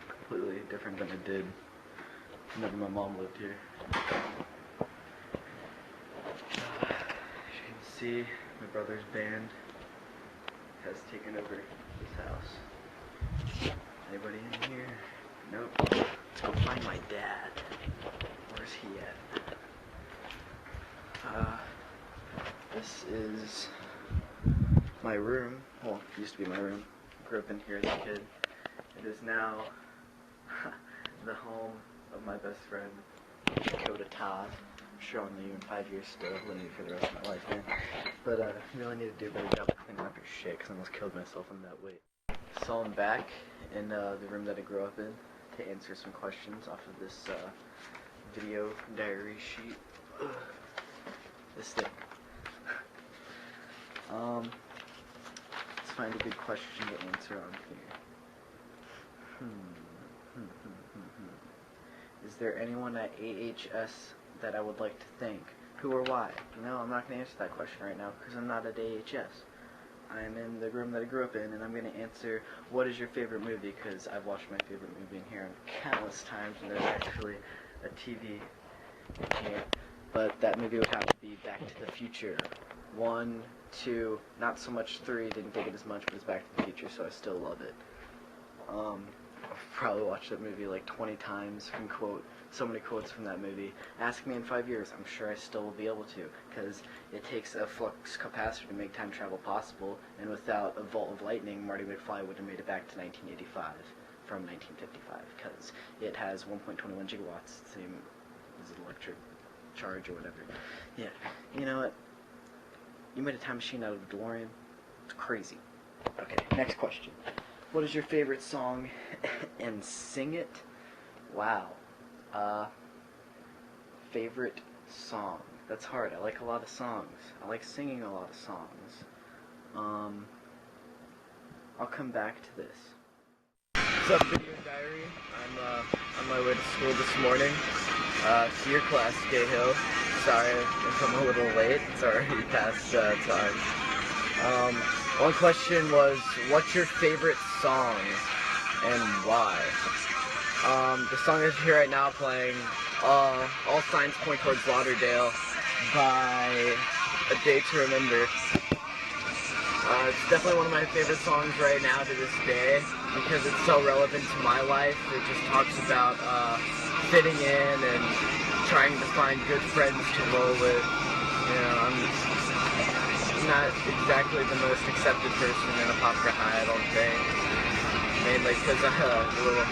completely different than it did whenever my mom lived here. As you can see, my brother's band has taken over this house. Anybody in here? Nope. Let's go find my dad. Where's he at? This is my room. Well, it used to be my room. I grew up in here as a kid. It is now the home of my best friend, Dakota Todd. I'm sure I'll know you in 5 years still, living for the rest of my life, man. But I really need to do a better job of cleaning up your shit, because I almost killed myself on that weight. So I'm back in the room that I grew up in to answer some questions off of this video diary sheet. This thing. Let's find a good question to answer on here. Is there anyone at AHS that I would like to thank? Who or why? No, I'm not going to answer that question right now because I'm not at AHS. I'm in the room that I grew up in, and I'm going to answer, what is your favorite movie? Because I've watched my favorite movie in here countless times, and there's actually a TV in here. But that movie would have to be Back to the Future. 1, 2, not so much 3, didn't dig it as much, but it's Back to the Future, so I still love it. I've probably watched that movie like 20 times, can quote so many quotes from that movie. Ask me in 5 years, I'm sure I still will be able to, because it takes a flux capacitor to make time travel possible, and without a bolt of lightning, Marty McFly would have made it back to 1985 from 1955, because it has 1.21 gigawatts, same as an electric charge or whatever. Yeah, you know what? You made a time machine out of a DeLorean. It's crazy. Okay, next question. What is your favorite song and sing it? Wow. Favorite song. That's hard. I like a lot of songs. I like singing a lot of songs. I'll come back to this. What's up, video diary? I'm on my way to school this morning. To your class, Cahill. Sorry if I'm a little late. It's already past time. One question was, what's your favorite song and why? The song is here right now playing, All Signs Point Towards Lauderdale by A Day to Remember. It's definitely one of my favorite songs right now to this day because it's so relevant to my life. It just talks about fitting in and trying to find good friends to roll with. You know, I'm not exactly the most accepted person in Apopka High, I don't think. Mainly because I'm a little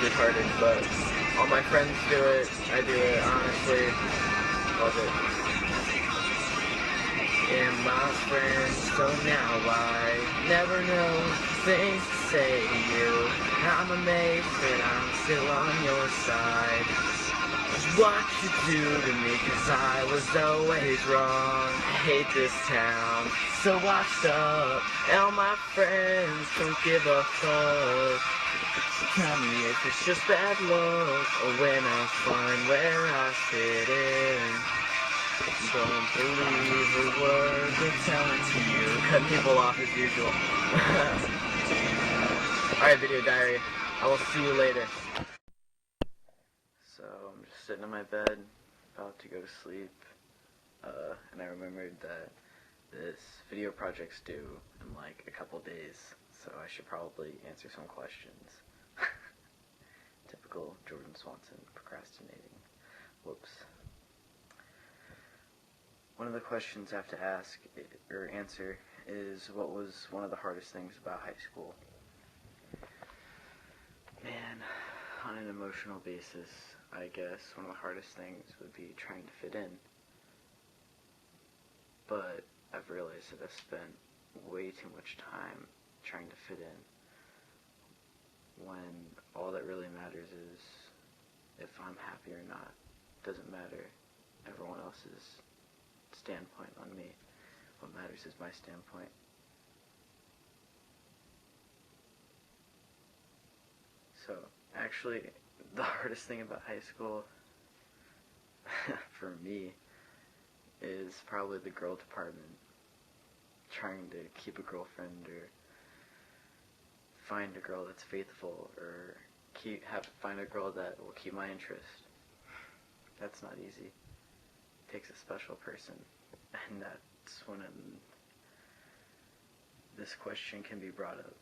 retarded, but All my friends do it. I do it, honestly. Love it. And my friends, so now I never know things to say to you. I'm amazed that I'm still on your side. What you do to me, 'cause I was always wrong. I hate this town, so washed up. All my friends don't give a fuck. Tell me if it's just bad luck, or when I find where I fit in. Don't believe a word they're telling to you. Cut people off as usual. Alright, video diary. I will see you later. So, I'm just sitting in my bed, about to go to sleep, and I remembered that this video project's due in like a couple days, so I should probably answer some questions. Typical Jordan Swanson, procrastinating. Whoops. One of the questions I have to ask, or answer, is what was one of the hardest things about high school? Man, on an emotional basis, I guess one of the hardest things would be trying to fit in. But I've realized that I've spent way too much time trying to fit in, when all that really matters is if I'm happy or not. Doesn't matter everyone else's standpoint on me. What matters is my standpoint. So, actually, the hardest thing about high school, for me, is probably the girl department. Trying to keep a girlfriend, or find a girl that's faithful, or find a girl that will keep my interest. That's not easy. It takes a special person, and that's when this question can be brought up.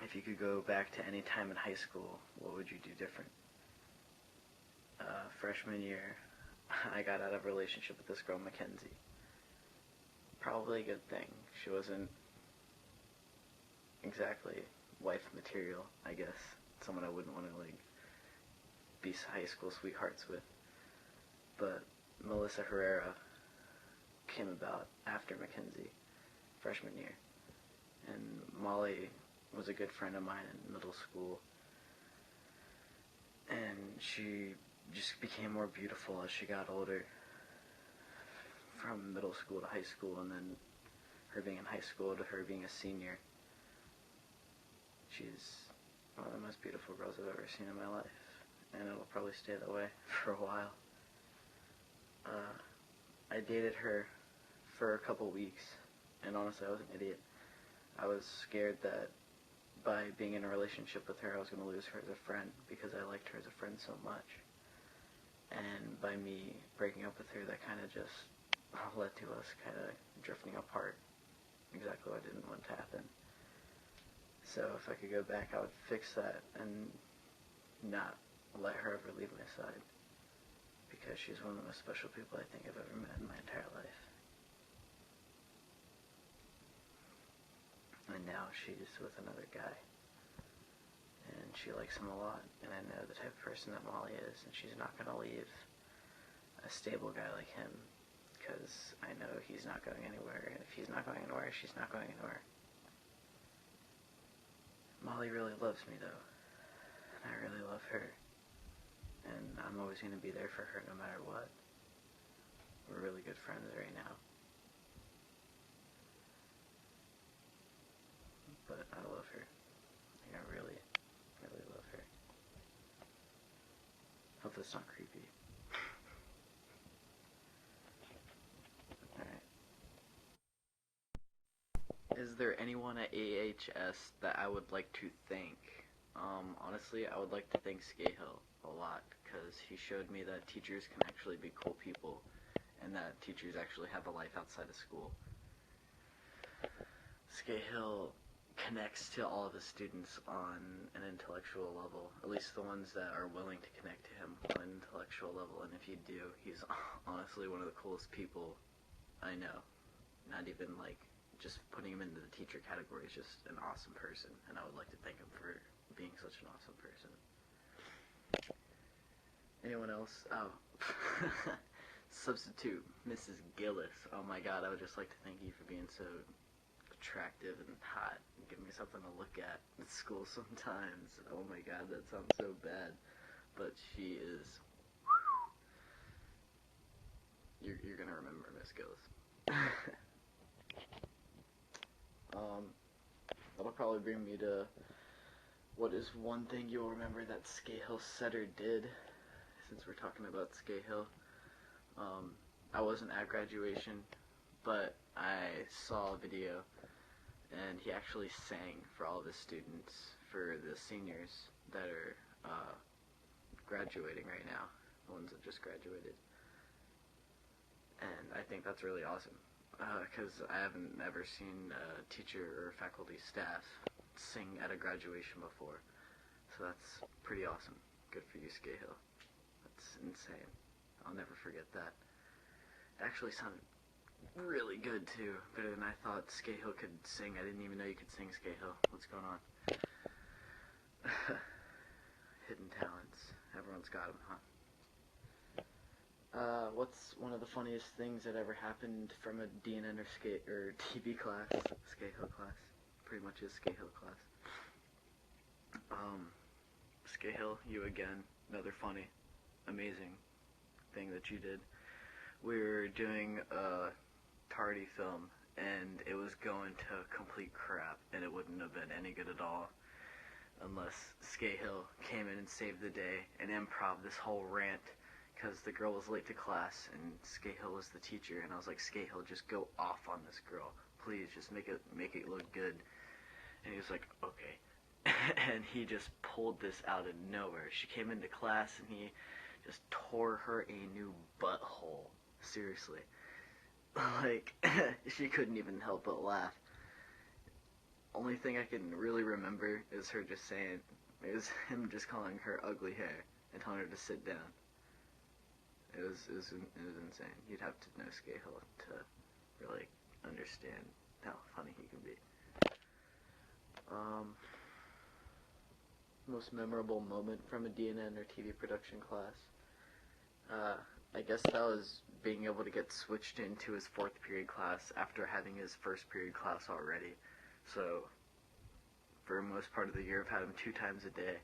If you could go back to any time in high school, what would you do different? Freshman year, I got out of a relationship with this girl, Mackenzie. Probably a good thing. She wasn't exactly wife material, I guess. Someone I wouldn't want to, like, be high school sweethearts with. But Melissa Herrera came about after Mackenzie, freshman year. And Molly was a good friend of mine in middle school. And she just became more beautiful as she got older. From middle school to high school, and then her being in high school to her being a senior. She's one of the most beautiful girls I've ever seen in my life, and it'll probably stay that way for a while. I dated her for a couple weeks, and honestly I was an idiot. I was scared that by being in a relationship with her I was going to lose her as a friend, because I liked her as a friend so much. And by me breaking up with her, that kind of just led to us kind of drifting apart. Exactly what I didn't want to happen. So if I could go back, I would fix that and not let her ever leave my side, because she's one of the most special people I think I've ever met in my entire life. And now she's with another guy, and she likes him a lot, and I know the type of person that Molly is, and she's not going to leave a stable guy like him, because I know he's not going anywhere, and if he's not going anywhere, she's not going anywhere. Molly really loves me, though, and I really love her, and I'm always going to be there for her no matter what. We're really good friends right now. But I love her. Like, I really, really love her. Hope that's not creepy. Alright. Is there anyone at AHS that I would like to thank? Honestly, I would like to thank Scahill a lot, because he showed me that teachers can actually be cool people, and that teachers actually have a life outside of school. Scahill connects to all of his students on an intellectual level, at least the ones that are willing to connect to him on an intellectual level, and if you do, he's honestly one of the coolest people I know. Not even like just putting him into the teacher category, is just an awesome person, and I would like to thank him for being such an awesome person. Anyone else? Oh. Substitute Mrs. Gillis. Oh my god, I would just like to thank you for being so attractive and hot and give me something to look at school sometimes. Oh my god, that sounds so bad. But she is... You're gonna remember Miss Gillis. That'll probably bring me to what is one thing you'll remember that Scahill setter did, since we're talking about Scahill. I wasn't at graduation, but I saw a video, and he actually sang for all of his students, for the seniors that are graduating right now, the ones that just graduated. And I think that's really awesome, because I haven't ever seen a teacher or faculty staff sing at a graduation before. So that's pretty awesome. Good for you, Scahill. That's insane. I'll never forget that. It actually sounded really good too, better than I thought Scahill could sing. I didn't even know you could sing, Scahill. What's going on? Hidden talents. Everyone's got them, huh? What's one of the funniest things that ever happened from a DNN or TV class? Scahill class. Pretty much is Scahill class. Scahill, you again. Another funny, amazing thing that you did. We were doing a tardy film, and it was going to complete crap, and it wouldn't have been any good at all unless Scahill came in and saved the day and improv this whole rant, because the girl was late to class, and Scahill was the teacher, and I was like, Scahill, just go off on this girl. Please, just make it look good. And he was like, okay. And he just pulled this out of nowhere. She came into class, and he just tore her a new butthole. Seriously. Like, she couldn't even help but laugh. Only thing I can really remember is her just saying, it was him just calling her ugly hair and telling her to sit down. It was insane. You'd have to know Scahill to really understand how funny he can be. Most memorable moment from a DNN or TV production class? I guess that was being able to get switched into his 4th period class after having his 1st period class already. So, for most part of the year, I've had him 2 times a day.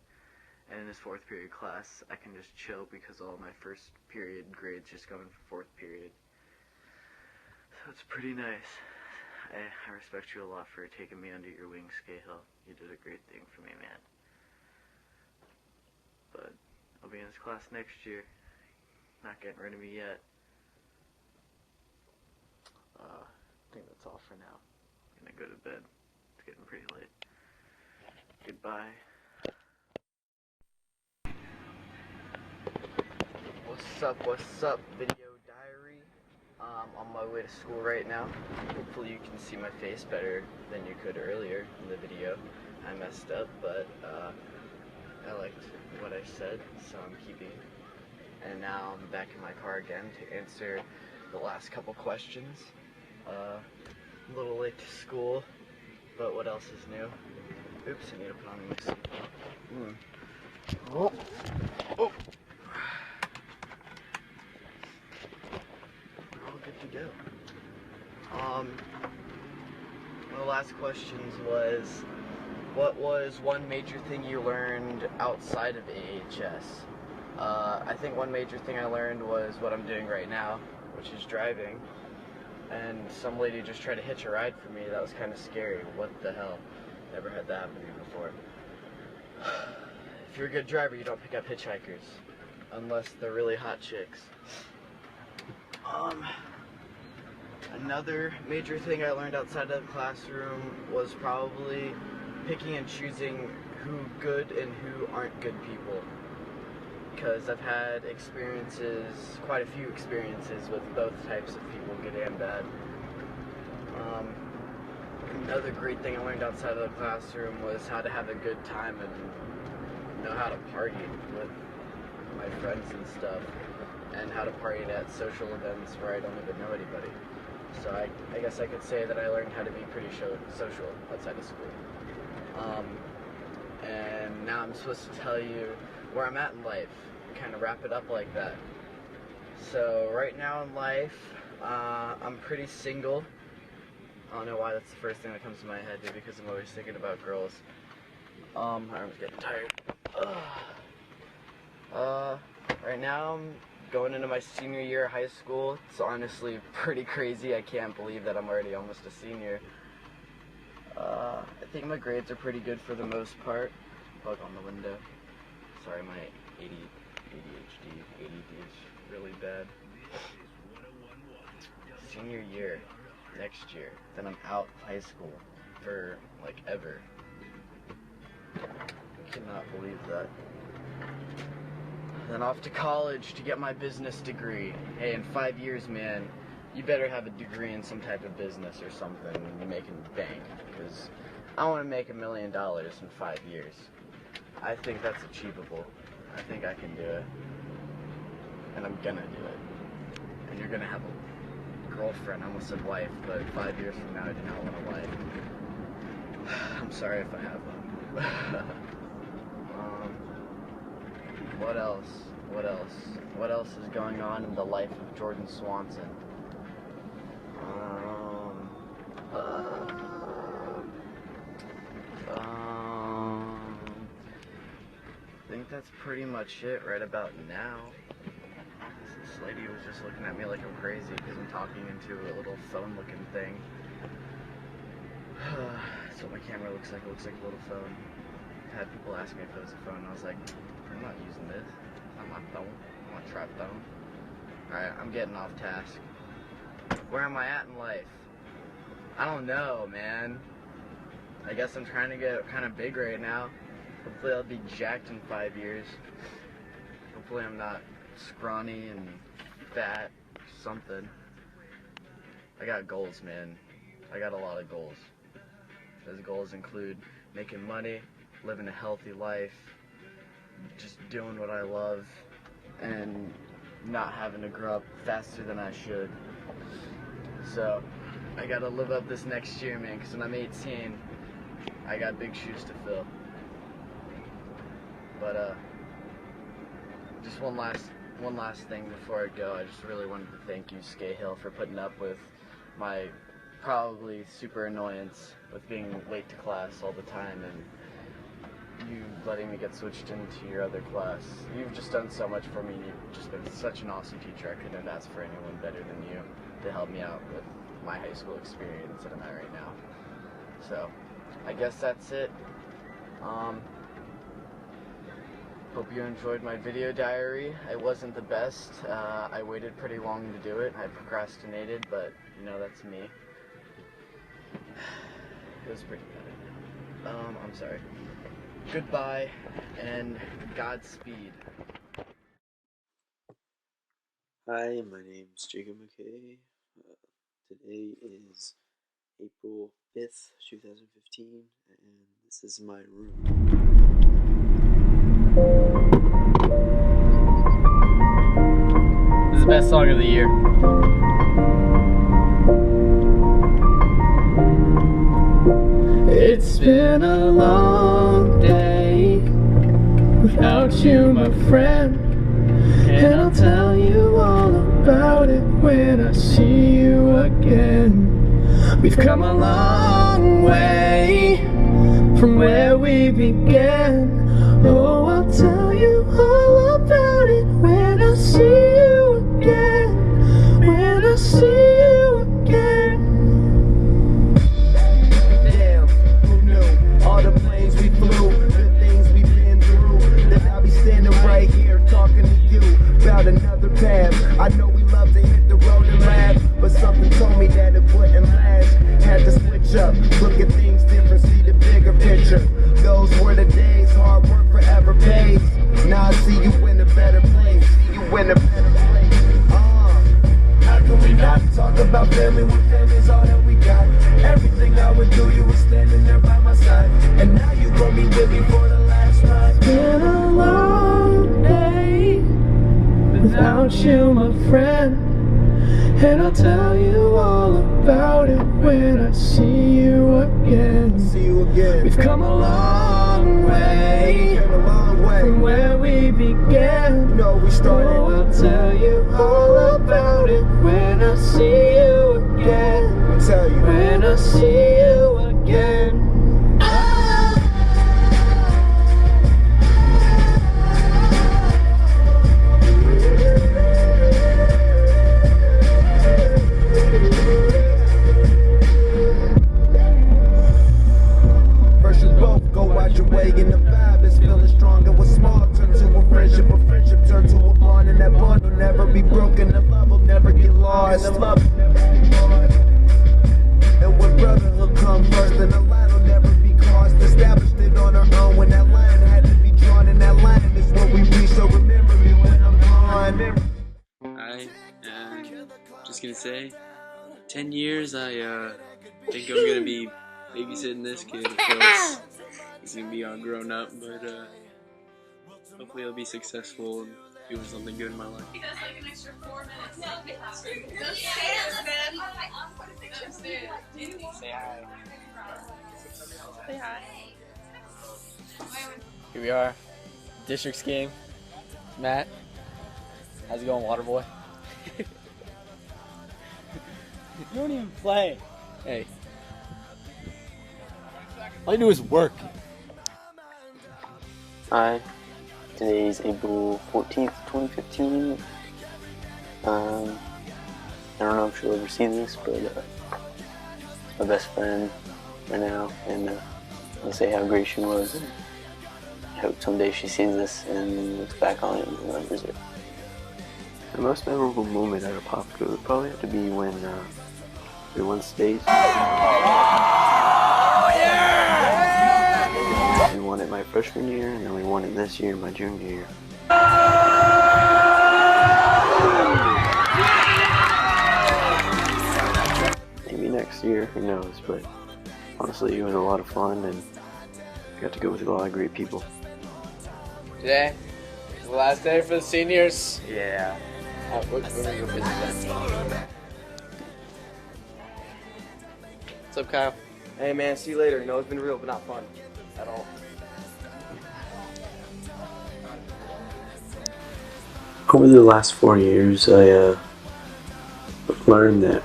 And in his 4th period class, I can just chill because all my 1st period grades just go in for 4th period. So it's pretty nice. I respect you a lot for taking me under your wing, Scahill. You did a great thing for me, man. But I'll be in his class next year. Not getting rid of me yet. I think that's all for now. I'm gonna go to bed. It's getting pretty late. Goodbye. What's up, video diary? On my way to school right now. Hopefully you can see my face better than you could earlier in the video. I messed up, but I liked what I said, so I'm keeping it. And now I'm back in my car again to answer the last couple questions. A little late to school, but what else is new? Oops, I need to put on my seatbelt. Oh. We're all good to go. One of the last questions was, what was one major thing you learned outside of AHS? I think one major thing I learned was what I'm doing right now, which is driving. And some lady just tried to hitch a ride for me. That was kind of scary. What the hell? Never had that happen to me before. If you're a good driver, you don't pick up hitchhikers. Unless they're really hot chicks. Another major thing I learned outside of the classroom was probably picking and choosing who good and who aren't good people. Because I've had experiences, quite a few experiences with both types of people, good and bad. Another great thing I learned outside of the classroom was how to have a good time and know how to party with my friends and stuff, and how to party at social events where I don't even know anybody. So I guess I could say that I learned how to be pretty social outside of school. And now I'm supposed to tell you where I'm at in life. Kind of wrap it up like that. So right now in life, I'm pretty single. I don't know why that's the first thing that comes to my head, dude, because I'm always thinking about girls. My arm's getting tired. Right now I'm going into my senior year of high school. It's honestly pretty crazy. I can't believe that I'm already almost a senior. I think my grades are pretty good for the most part. Bug on the window. Sorry, my ADHD is really bad. Senior year, next year. Then I'm out of high school for, like, ever. I cannot believe that. Then off to college to get my business degree. Hey, in 5 years, man, you better have a degree in some type of business or something and you're making bank, because I want to make $1 million in 5 years. I think that's achievable. I think I can do it. And I'm gonna do it. And you're gonna have a girlfriend. I almost said wife, but 5 years from now I do not want a wife. I'm sorry if I have one. What else? What else is going on in the life of Jordan Swanson? I think that's pretty much it right about now. This lady was just looking at me like I'm crazy because I'm talking into a little phone-looking thing. That's what my camera looks like. It looks like a little phone. I had people ask me if it was a phone, and I was like, I'm not using this. It's not my phone. I'm not trap phone. Alright, I'm getting off task. Where am I at in life? I don't know, man. I guess I'm trying to get kind of big right now. Hopefully I'll be jacked in 5 years. Hopefully I'm not scrawny and fat or something. I got goals, man. I got a lot of goals. Those goals include making money, living a healthy life, just doing what I love, and not having to grow up faster than I should. So, I gotta live up this next year, man, because when I'm 18, I got big shoes to fill. But, just one last thing before I go. I just really wanted to thank you, Scahill, for putting up with my probably super annoyance with being late to class all the time, and you letting me get switched into your other class. You've just done so much for me. You've just been such an awesome teacher. I couldn't ask for anyone better than you to help me out with my high school experience that I'm at right now. So, I guess that's it. Hope you enjoyed my video diary. It wasn't the best. I waited pretty long to do it. I procrastinated, but you know, that's me. It was pretty bad. I'm sorry. Goodbye and Godspeed. Hi, my name's Jacob McKay. Today is April 5th, 2015, and this is my room. This is the best song of the year. It's been a long day without you, my friend, and I'll tell you all about it when I see you again. We've come a long way from where we began. Oh, I'll tell you all about it when I see you again. When I see you again. Damn, who knew? All the planes we flew, the things we've been through, that I'll be standing right here talking to you about another path. I know we love to hit the road and laugh, but something told me that it wouldn't last. Had to switch up, look at things different, see the bigger picture. Those were the days, hard work forever pays. Now I see you in a better place, see you in a better place. How can we not talk about family when family's all that we got? Everything I would do, you were standing there by my side, and now you gon' be with me for the last ride. It's been a long day without you, my friend, and I'll tell you all about it when I see you again. See you again. We've come a long way from where we began. No, we started. Oh, I'll tell you all about it when I see you again. I'll tell you. When I see you again. First you both go out your way and the vibe is feeling stronger. What's small turn to a friendship turn to a bond, and that bond will never be broken. The love will never get lost. And when brotherhood comes first, then the line will never be crossed. Established it on our own when that line had to be drawn, and that line is what we reach. So remember me when I'm gone. Hi, just gonna say, 10 years I think I'm gonna be babysitting this kid. Of course, he's gonna be all grown up, but hopefully I'll be successful and doing something good in my life. He does like an extra 4 minutes. Say hi. Say hi. Here we are, districts game. Matt, how's it going, Waterboy? You don't even play. Hey, all you do is work. Hi, today is April 14th, 2015. I don't know if she'll ever see this, but my best friend right now, and I'll say how great she was. And I hope someday she sees this and looks back on it and remembers it. The most memorable moment at a pop school would probably have to be when we won state. We won it my freshman year, and then we won it this year, my junior year. Maybe next year, who knows, but honestly it was a lot of fun and got to go with a lot of great people. Today is the last day for the seniors. Yeah. We're gonna go visit them. What's up, Kyle? Hey man, see you later. No, it's been real, but not fun at all. Over the last 4 years, I learned that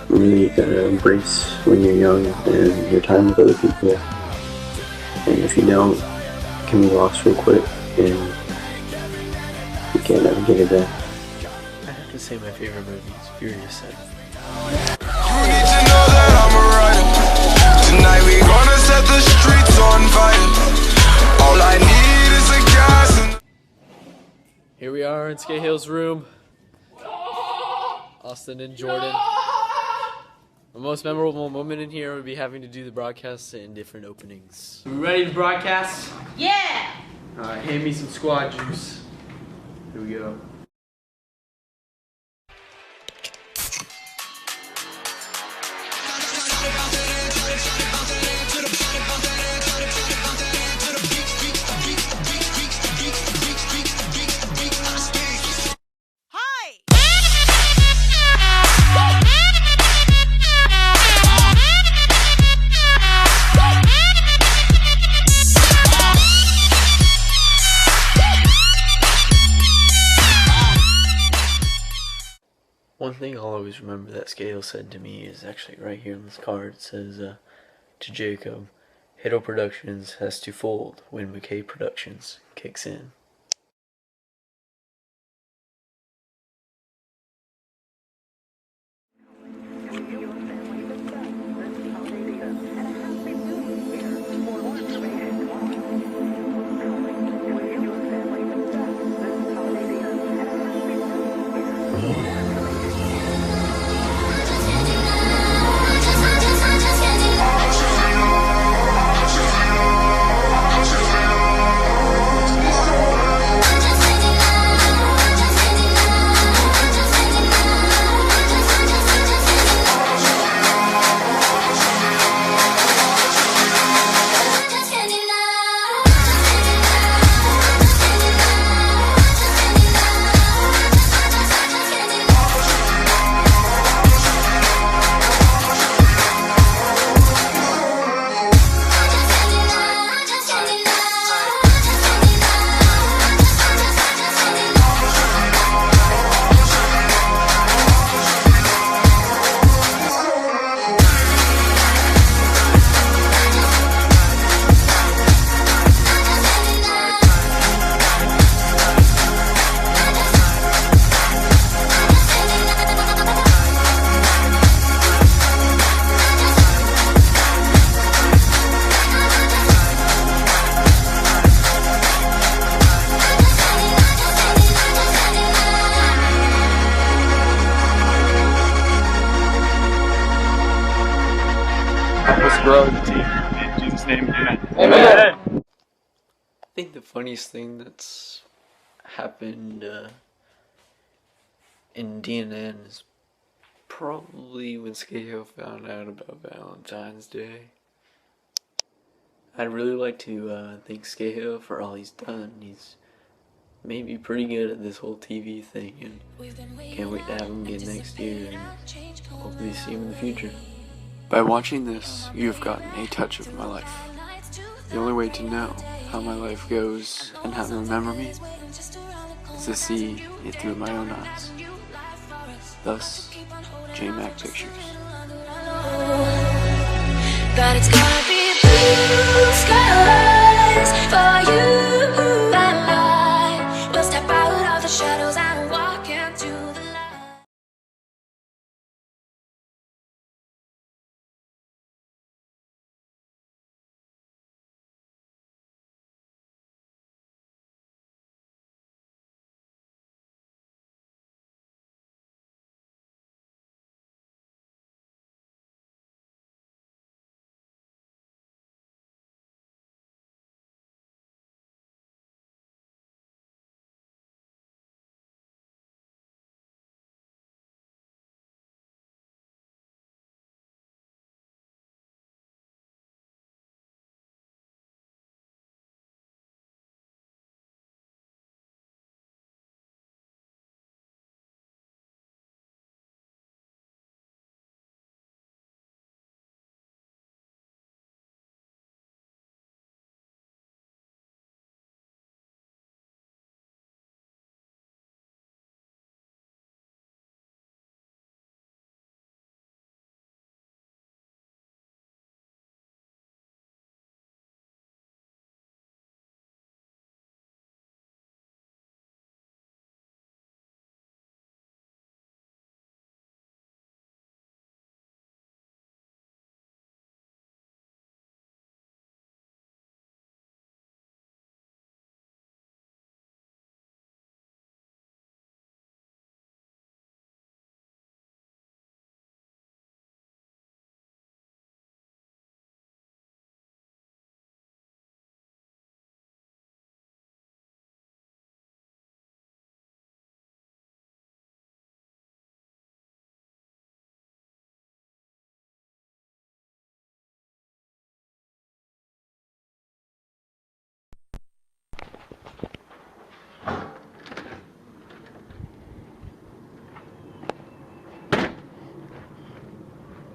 really you gotta embrace when you're young and your time with other people. And if you don't, you can be lost real quick and you can't ever get it back. I have to say my favorite movie is Furious 7. You need to know that I'm a rider. Tonight we gonna set the streets on fire. All I need is a gas and Here we are in Skahill's room. Austin and Jordan. The most memorable moment in here would be having to do the broadcasts in different openings. We ready to broadcast? Yeah! Alright, hand me some squad juice. Here we go. One thing I'll always remember that Scale said to me is actually right here on this card. It says, to Jacob, Hito Productions has to fold when McKay Productions kicks in. grow the team. In Jesus' name, amen. Amen. I think the funniest thing that's happened in DNN is probably when Scahill found out about Valentine's Day. I'd really like to thank Scahill for all he's done. He's made me pretty good at this whole TV thing, and can't wait to have him again next year and hopefully see him in the future. By watching this, you have gotten a touch of my life. The only way to know how my life goes and how to remember me is to see it through my own eyes. Thus, J-Mac Pictures. That it's gonna be blue skies for you and I. We'll step out of the shadows and walk into the light.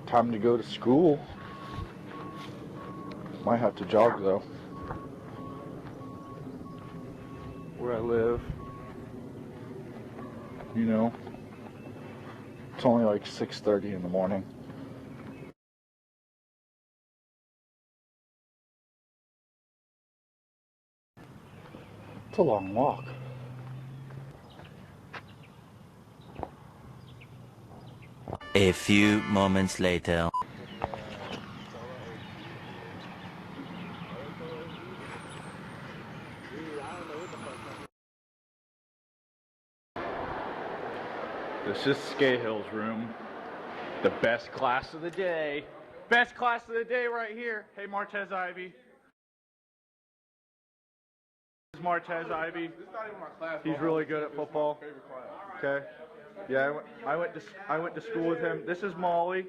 Time to go to school. Might have to jog though. Where I live, you know, it's only like 6:30 in the morning. It's a long walk. A few moments later. This is Scahill's room. The best class of the day. Best class of the day right here. Hey, Martez Ivy. This is Martez Ivy. He's really good at football. Okay. Yeah, I went to school with him. This is Molly.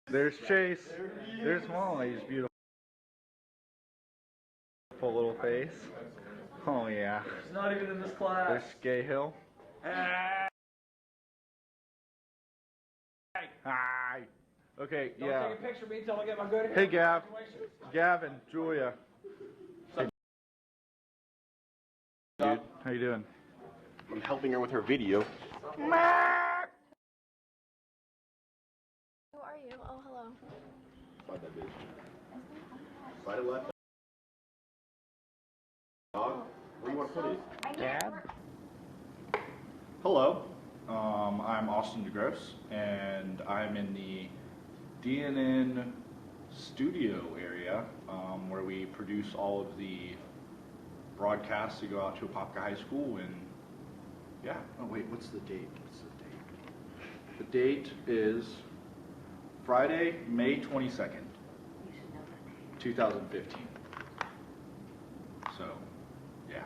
There's Chase. There's Molly. He's beautiful. Little face. Oh yeah. He's not even in this class. There's Scahill. Hi. Okay, Don't yeah. take a picture of me until I get my good hair. Hey, Gavin, Julia. Hey. Dude, how you doing? I'm helping her with her video. Who are you? Oh, hello. Slide that bitch. Slide it left. Dog. Where do you want to put it? Dad? Hello. I'm Austin DeGrosse, and I'm in the DNN studio area where we produce all of the broadcasts that go out to Apopka High School, and yeah. Oh wait, what's the date? What's the date? The date is Friday, May 22nd, 2015. So, yeah.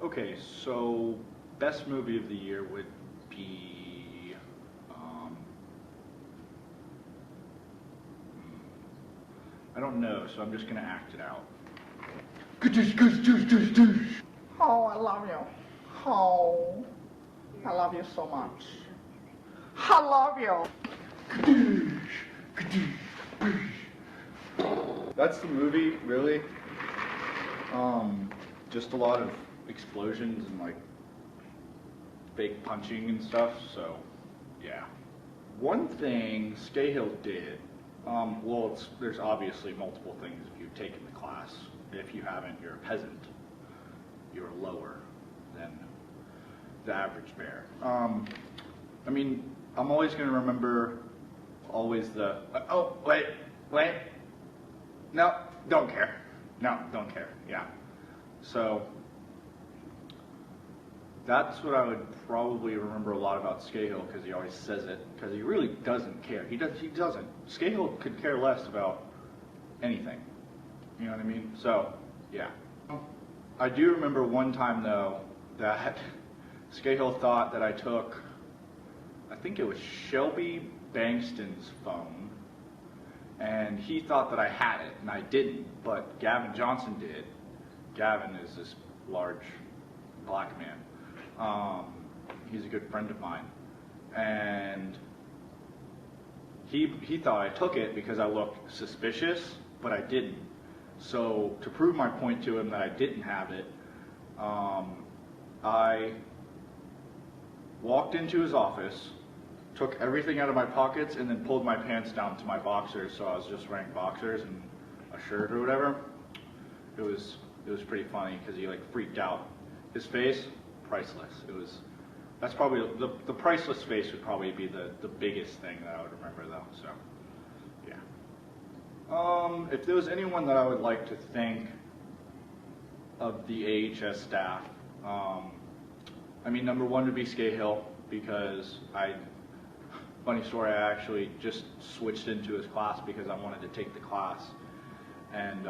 Okay, so best movie of the year would be I don't know, so I'm just gonna act it out. Oh, I love you. Oh, I love you so much. I love you. That's the movie, really. Just a lot of explosions and like fake punching and stuff, so yeah. One thing Scahill did, well, there's obviously multiple things if you've taken the class. If you haven't, you're a peasant. You're lower than the average bear. I mean, I'm always going to remember always the, oh, wait, no, don't care. No, don't care, yeah. So, that's what I would probably remember a lot about Scahill, because he always says it, because he really doesn't care. He doesn't. Scahill could care less about anything. You know what I mean? So, yeah. I do remember one time, though, that Scahill thought that I took, I think it was Shelby Bankston's phone, and he thought that I had it, and I didn't, but Gavin Johnson did. Gavin is this large black man. He's a good friend of mine, and he thought I took it because I looked suspicious, but I didn't. So to prove my point to him that I didn't have it, I walked into his office, took everything out of my pockets, and then pulled my pants down to my boxers, so I was just wearing boxers and a shirt or whatever. It was pretty funny because he like freaked out. His face, priceless. That's probably the priceless face would probably be the biggest thing that I would remember though. So yeah. If there was anyone that I would like to thank of the AHS staff, I mean, number one would be Scahill, because funny story, I actually just switched into his class because I wanted to take the class, and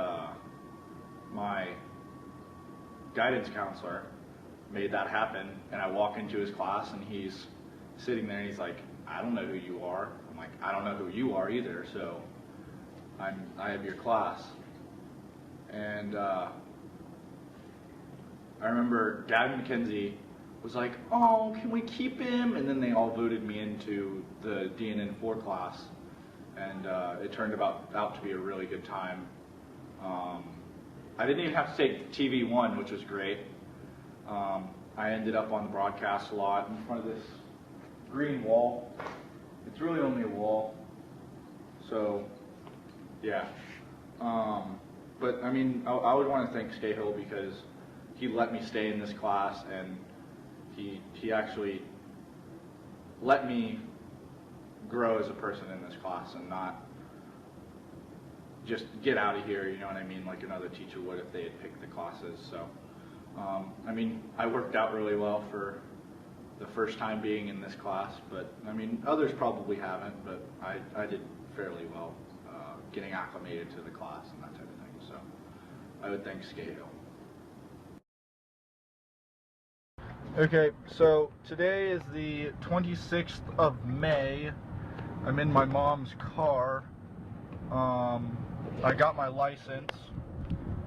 my guidance counselor made that happen, and I walk into his class and he's sitting there and he's like, I don't know who you are. I'm like, I don't know who you are either, so I have your class. And I remember Gavin McKenzie was like, oh, can we keep him? And then they all voted me into the DNN 4 class, and it turned out to be a really good time. I didn't even have to take TV 1, which was great. I ended up on the broadcast a lot in front of this green wall. It's really only a wall, so yeah. But I mean, I would want to thank Scahill because he let me stay in this class, and he actually let me grow as a person in this class and not just get out of here, you know what I mean, like another teacher would if they had picked the classes. So, I mean, I worked out really well for the first time being in this class, but I mean, others probably haven't, but I did fairly well getting acclimated to the class and that type of thing. So, I would thank Scahill. Okay, so today is the 26th of May. I'm in my mom's car. I got my license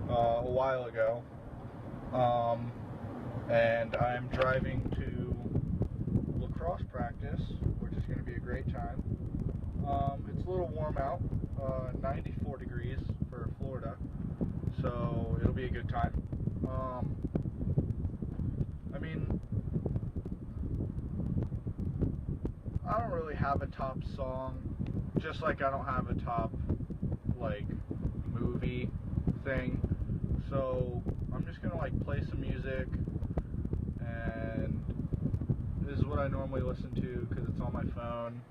a while ago, and I'm driving to lacrosse practice, which is going to be a great time. It's a little warm out, 94 degrees for Florida, so it'll be a good time. I mean, I don't really have a top song, just like I don't have a top, like, movie thing. So I'm just gonna like play some music, and this is what I normally listen to because it's on my phone.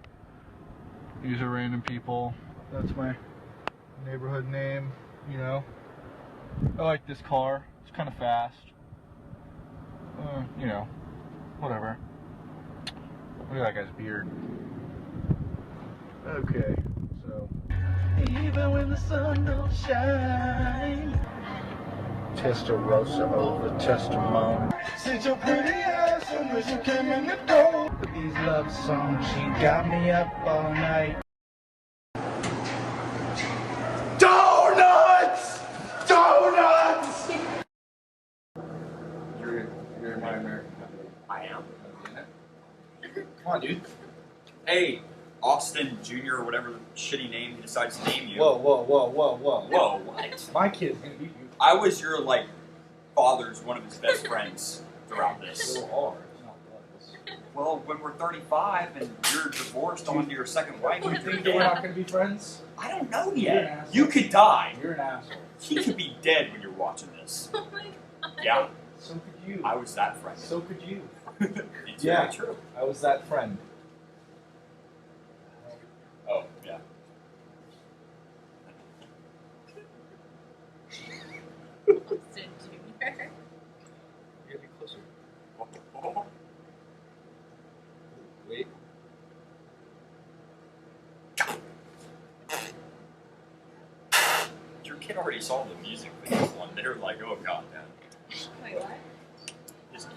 These are random people. That's my neighborhood name, you know. I like this car. It's kind of fast. You know, whatever. Look at that guy's beard. Okay, so. Even when the sun don't shine. Testarossa over testimony. Sit your pretty ass as you came in the door. With these love songs, she got me up all night. Donuts! Donuts! You're my American. I am. Come on, dude. Hey, Austin Jr. or whatever the shitty name he decides to name you. Whoa. Whoa, what? My kid's gonna beat you. I was your, like, father's one of his best friends throughout this. Well, when we're 35 and you're divorced on to your second wife, You think that we're not gonna be friends? I don't know You're an yet. asshole. You could die. You're an asshole. He could be dead when you're watching this. Oh my god. Yeah. So could you. I was that friend. So could you. It's Yeah. very true. I was that friend. Oh, yeah. Austin Jr. You gotta be closer. Wait. Your kid already saw the music video one. They were like, oh god, man. Wait, what? Just-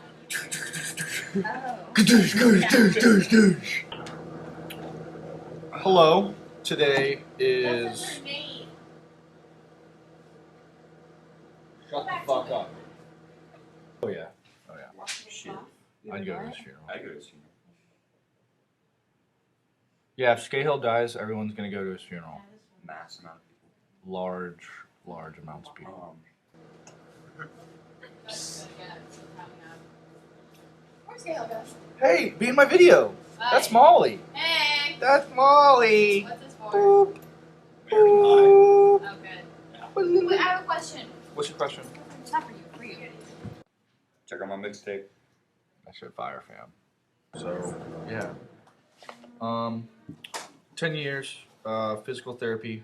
Hello. Today is. What's her name? Shut the fuck up. Oh yeah. Shit. I'd go to his funeral. I go to his funeral. Yeah, if Scahill dies, everyone's gonna go to his funeral. Mass amount of people. Large amounts of people. Where's Gail, guys? Hey, be in my video. That's Molly. Hey! That's Molly. What's this for? Boop. Oh, good. Wait, I have a question. What's your question? It's not for you, for you. Check out my mixtape. I should fire fam. So yeah. 10 years, physical therapy.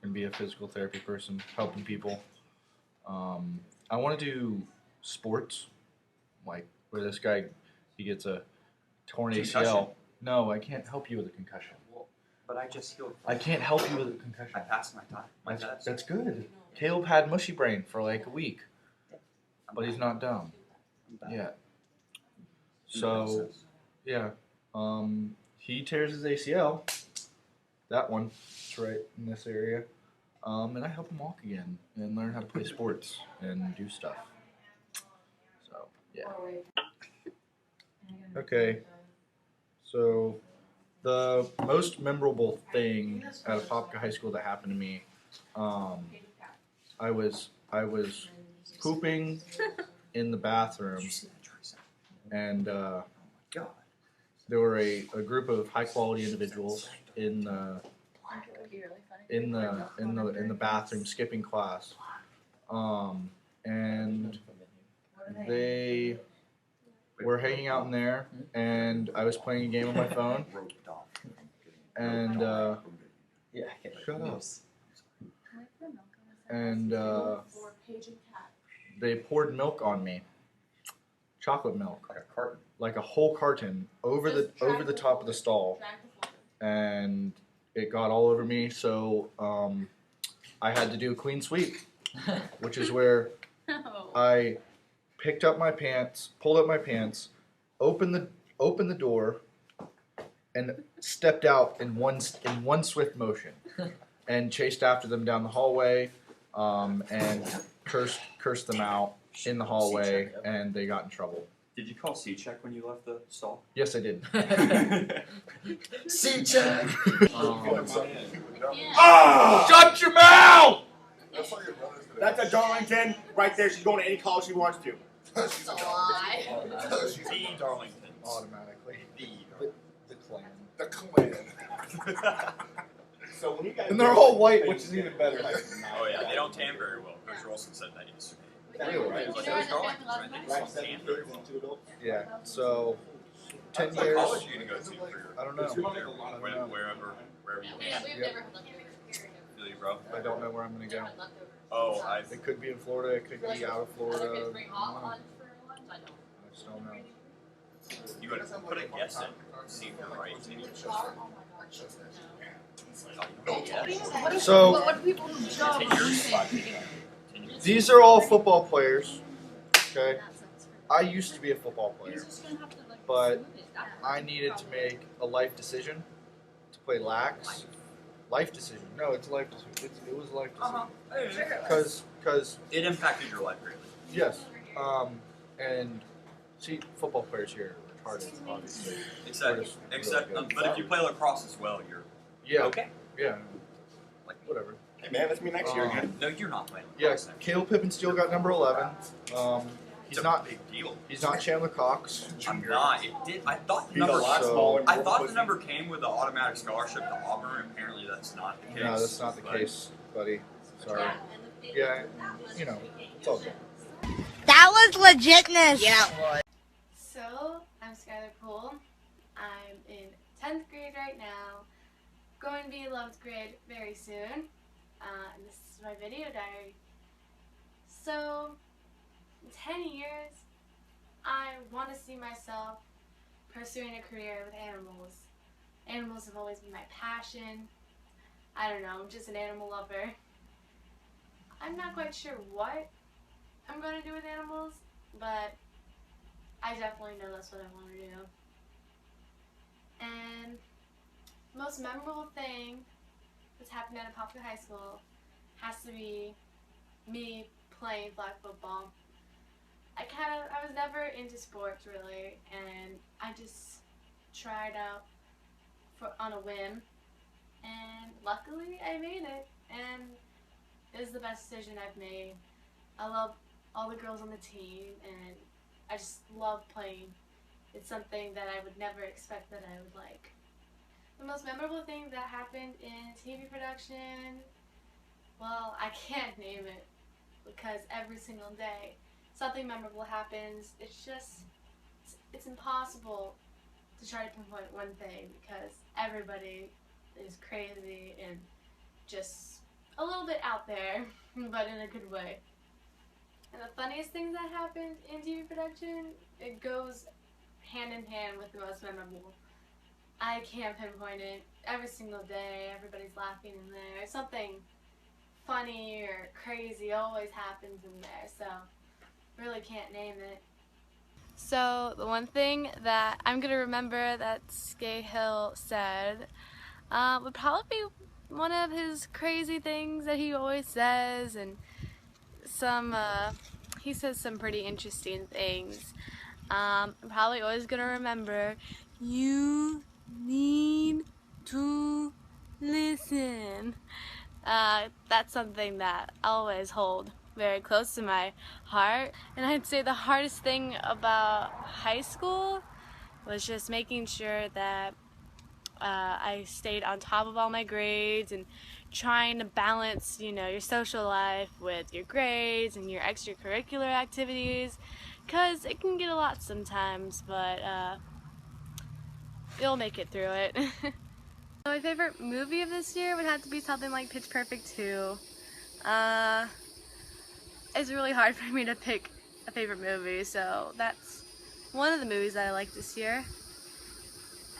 Gonna be a physical therapy person, helping people. I want to do sports, like where this guy, he gets a torn Concussion. ACL. No, I can't help you with a concussion. Well, but I just healed. I can't help you with a concussion. I passed my time. My test. That's good. Caleb had mushy brain for like a week, but he's not dumb yet. So, yeah, he tears his ACL. That one, it's right in this area. And I help him walk again and learn how to play sports and do stuff. So, yeah. Okay. So, the most memorable thing at Apopka High School that happened to me, I was pooping in the bathroom, and there were a group of high quality individuals in the bathroom skipping class, and they were hanging out in there, and I was playing a game on my phone, and shut up. And they poured milk on me, chocolate milk, like a whole carton over the top of the stall, and it got all over me. So I had to do a clean sweep, which is where I picked up my pants, pulled up my pants, opened the door, and stepped out in one swift motion, and chased after them down the hallway, and cursed them out in the hallway, and they got in trouble. Did you call C-check when you left the stall? Yes, I did. C-check! Shut your mouth! That's a Darlington right there. She's going to any college she wants to. That's a lie. The Darlington. Automatically. The clan. The clan. So when you guys And they're all white, which is even better. Oh yeah, they don't tan very well. Coach Rolson said that yesterday. Really? Right? Like, those Darlingtons, right? They just don't tan very well. Yeah. So 10 What years. college are you gonna go to for your? I don't know. Wherever you We've can. never had like a The responsibility, bro. I don't know where I'm gonna go. Oh, It could be in Florida. It could be out of Florida. I don't know. I just don't know. You gotta put a guess in. See if you're right. So, these are all football players. Okay. I used to be a football player, but I needed to make a life decision to play lax. Life decision. No, it's life decision. It was life decision. Because it impacted your life greatly. Yes. And see, football players here are retarded, obviously. Except, but if you play lacrosse as well, you're okay. Yeah. Like whatever. Hey man, that's me next year again. No, you're not playing. Yeah, Caleb Pippen still got number 11. He's not a big deal. He's not Chandler Cox. I'm not. It did. I thought the number. I thought the number came with an automatic scholarship to Auburn. Apparently, that's not the case. No, that's not the case, buddy. Sorry. Yeah, you know, it's all good. That was legitness. Yeah, it was. So, I'm Skylar Poole. I'm in 10th grade right now. Going to be in 11th grade very soon. And this is my video diary. So, in 10 years, I want to see myself pursuing a career with animals. Animals have always been my passion. I don't know, I'm just an animal lover. I'm not quite sure what I'm going to do with animals, but I definitely know that's what I want to do. And the most memorable thing that's happened at Apopka High School has to be me playing flag football. I was never into sports really, and I just tried out on a whim, and luckily I made it, and it was the best decision I've made. I love all the girls on the team, and I just love playing. It's something that I would never expect that I would like. The most memorable thing that happened in TV production, well, I can't name it because every single day something memorable happens. It's impossible to try to pinpoint one thing because everybody is crazy and just a little bit out there, but in a good way. And the funniest thing that happened in TV production, it goes hand in hand with the most memorable. I can't pinpoint it. Every single day, everybody's laughing in there. Something funny or crazy always happens in there, so really can't name it. So the one thing that I'm gonna remember that Scahill said would probably be one of his crazy things that he always says, and he says some pretty interesting things. I'm probably always gonna remember, you need to listen. That's something that I always hold very close to my heart. And I'd say the hardest thing about high school was just making sure that I stayed on top of all my grades and trying to balance, you know, your social life with your grades and your extracurricular activities, because it can get a lot sometimes, but you'll make it through it. My favorite movie of this year would have to be something like Pitch Perfect 2. It's really hard for me to pick a favorite movie, so that's one of the movies that I like this year.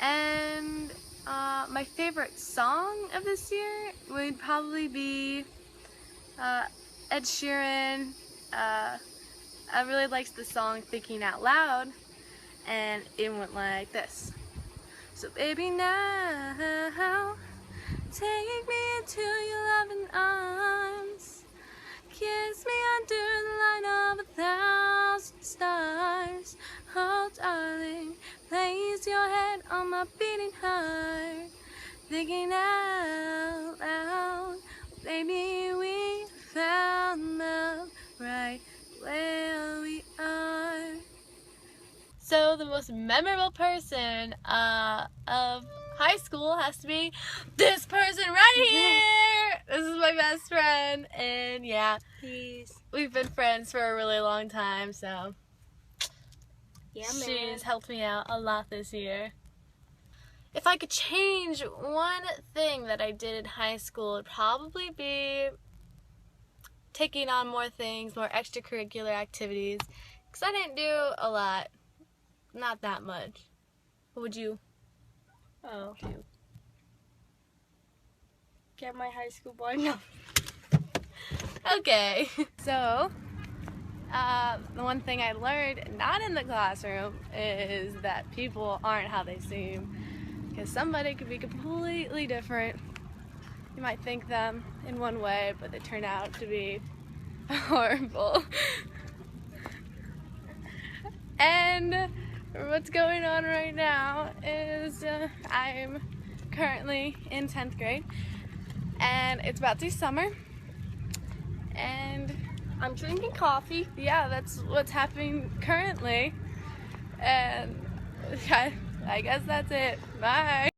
And my favorite song of this year would probably be Ed Sheeran. I really liked the song Thinking Out Loud, and it went like this. So baby now, take me into your loving arms, kiss me under the light of 1,000 stars. Oh darling, place your head on my beating heart, thinking out loud. Baby, we found love right where we are. So the most memorable person of high school has to be this person right here. This is my best friend, and yeah, we've been friends for a really long time, so yeah, she's helped me out a lot this year. If If I could change one thing that I did in high school, it'd probably be taking on more things, more extracurricular activities. Because I didn't do a lot. Not that much. What would you? Oh. Get my high school boy? No. Okay. So, the one thing I learned, not in the classroom, is that people aren't how they seem. Because somebody could be completely different. You might think them in one way, but they turn out to be horrible. And what's going on right now is I'm currently in 10th grade, and it's about to be summer, and I'm drinking coffee. Yeah, that's what's happening currently, and I guess that's it. Bye.